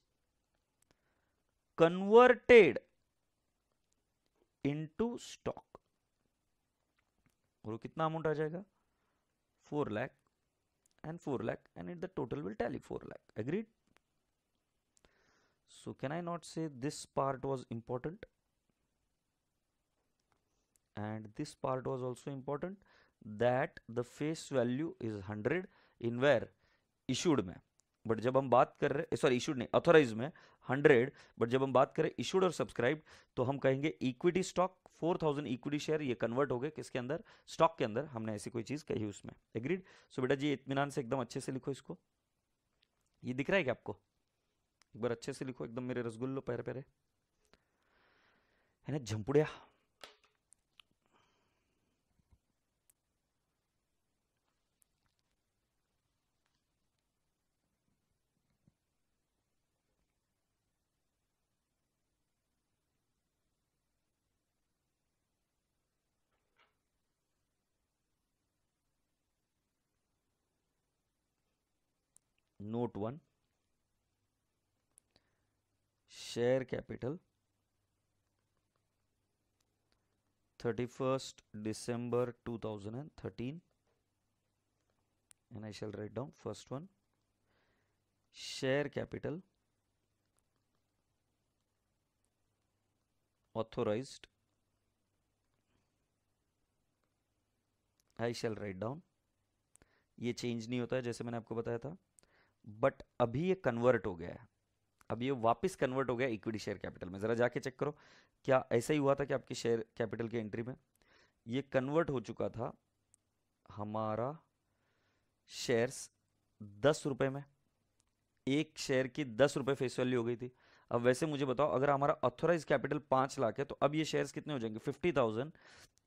converted into stock. और कितना अमाउंट आ जाएगा, 4 lakh and 4 lakh and the total will tally 4 lakh। Agreed? So can I not say this part was important and this part was also important, that the face value is 100 in where issued में, but जब हम बात कर रहे sorry issued नहीं authorise में 100, but जब हम बात करें इशूड और सब्सक्राइब तो हम कहेंगे इक्विटी स्टॉक 4,000 इक्विटी शेयर ये कन्वर्ट हो गए किसके अंदर, स्टॉक के अंदर। हमने ऐसी कोई चीज कही उसमें। एग्रीड? सो बेटा जी इत्मीनान से एकदम अच्छे से लिखो इसको। ये दिख रहा है क्या आपको? एक बार अच्छे से लिखो एकदम मेरे रसगुल्लो पैरे पैरे, है ना झंपुड़िया। Note 1, share capital 31st December 2013 and I shall write down first one, share capital authorized I shall write down। ये चेंज नहीं होता है जैसे मैंने आपको बताया था, बट अभी ये कन्वर्ट हो गया है, अब ये वापस कन्वर्ट हो गया इक्विटी शेयर कैपिटल में। जरा जाके चेक करो क्या ऐसा ही हुआ था कि आपकी शेयर कैपिटल की एंट्री में ये कन्वर्ट हो चुका था हमारा शेयर्स 10 रुपए में, एक शेयर की 10 रुपए फेस वैल्यू हो गई थी। अब वैसे मुझे बताओ, अगर हमारा ऑथोराइज कैपिटल 5 लाख है तो अब ये शेयर्स कितने हो जाएंगे? 50,000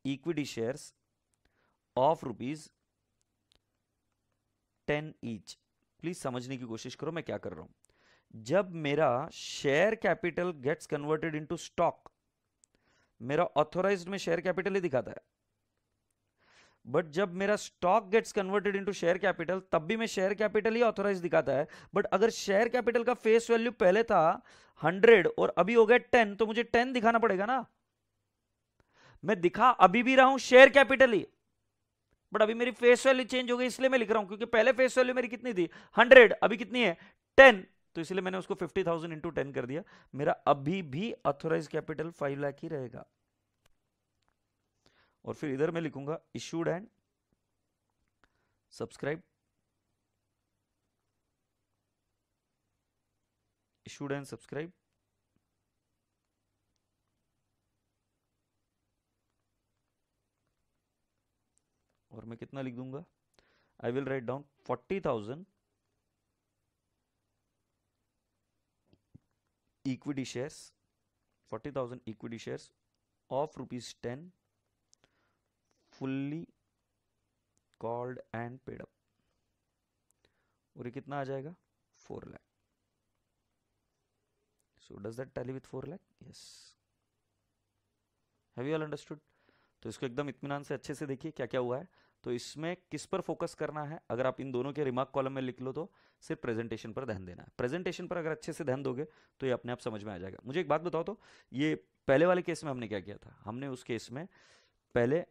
equity shares of ₹10 each. Please समझने की कोशिश करो मैं क्या कर रहा हूं। जब मेरा share capital gets converted into stock, मेरा ऑथोराइज्ड में शेयर कैपिटल ही दिखाता है, बट जब मेरा stock gets converted into share capital तब भी मैं शेयर कैपिटल ही ऑथोराइज दिखाता है। बट अगर शेयर कैपिटल का फेस वैल्यू पहले था 100 और अभी हो गया 10, तो मुझे 10 दिखाना पड़ेगा ना। मैं दिखा अभी भी रहा हूं शेयर कैपिटल ही, बट अभी मेरी फेस वैल्यू चेंज हो गई, इसलिए मैं लिख रहा हूं, क्योंकि पहले फेस वैल्यू मेरी कितनी थी 100, अभी कितनी है 10, तो इसलिए मैंने उसको 50,000 इंटू 10 कर दिया। मेरा अभी भी ऑथोराइज कैपिटल 5 लाख ही रहेगा। और फिर इधर मैं लिखूंगा issued and subscribe, issued and subscribe, और मैं कितना लिख दूंगा, आई will write down 40,000 equity shares, 40,000 equity shares of ₹10 fully called and paid up. और ये कितना आ जाएगा 4 lakh. So does that tally with 4 lakh? Yes. Have you all understood? तो इसको एकदम इत्मीनान से अच्छे से देखिए क्या क्या हुआ है। तो इसमें किस पर फोकस करना है, अगर आप इन दोनों के रिमार्क कॉलम में लिख लो तो सिर्फ प्रेजेंटेशन पर ध्यान देना है। प्रेजेंटेशन पर अगर अच्छे से ध्यान दोगे तो ये अपने आप समझ में आ जाएगा। मुझे एक बात बताओ, तो ये पहले वाले केस में हमने क्या किया था? हमने उस केस में पहले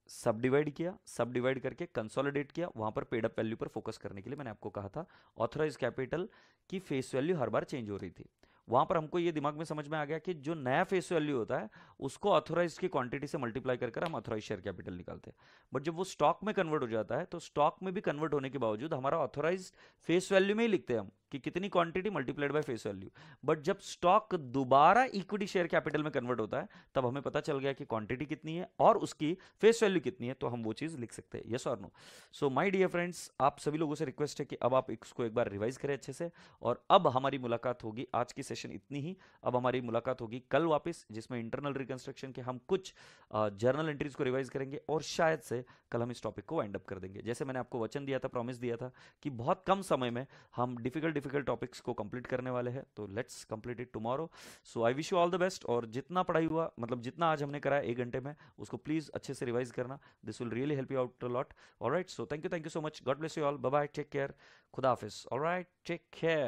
सब डिवाइड किया, सब डिवाइड करके कंसोलिडेट किया, वहां पर पेड अप वैल्यू पर फोकस करने के लिए मैंने आपको कहा था ऑथराइज कैपिटल की फेस वैल्यू हर बार चेंज हो रही थी। वहां पर हमको ये दिमाग में समझ में आ गया कि जो नया फेस वैल्यू होता है उसको ऑथोराइज की क्वांटिटी से मल्टीप्लाई कर हम ऑथोराइज शेयर कैपिटल निकालते हैं। बट जब वो स्टॉक में कन्वर्ट हो जाता है तो स्टॉक में भी कन्वर्ट होने के बावजूद हमारा ऑथोराइज फेस वैल्यू में ही लिखते हैं हम कि कितनी quantity multiplied by face value. But जब स्टॉक दोबारा इक्विटी शेयर कैपिटल में कन्वर्ट होता है तब हमें पता चल गया कि क्वांटिटी कितनी है और उसकी फेस वैल्यू कितनी है, तो हम वो चीज लिख सकते हैं। यस और no? So my dear friends, आप सभी लोगों से रिक्वेस्ट है कि अब आप इसको एक बार रिवाइज करें अच्छे से। और अब हमारी मुलाकात होगी, आज की सेशन इतनी ही। अब हमारी मुलाकात होगी कल वापस, जिसमें इंटरनल रिकंस्ट्रक्शन के हम कुछ जर्नल एंट्रीज को रिवाइज करेंगे और शायद से कल हम इस टॉपिक को वाइंड अप कर देंगे। जैसे मैंने आपको वचन दिया था, प्रॉमिस दिया था कि बहुत कम समय में हम डिफिकल्ट टॉपिक्स को कंप्लीट करने वाले हैं, तो let's complete it tomorrow. So I wish you all the best. और जितना पढ़ाई हुआ, मतलब जितना आज हमने करा 1 घंटे में, उसको प्लीज अच्छे से रिवाइज करना। This will really help you out a lot. Alright, so thank you so much, God bless you all, bye bye, take care, खुदा हाफिज। Alright, take care.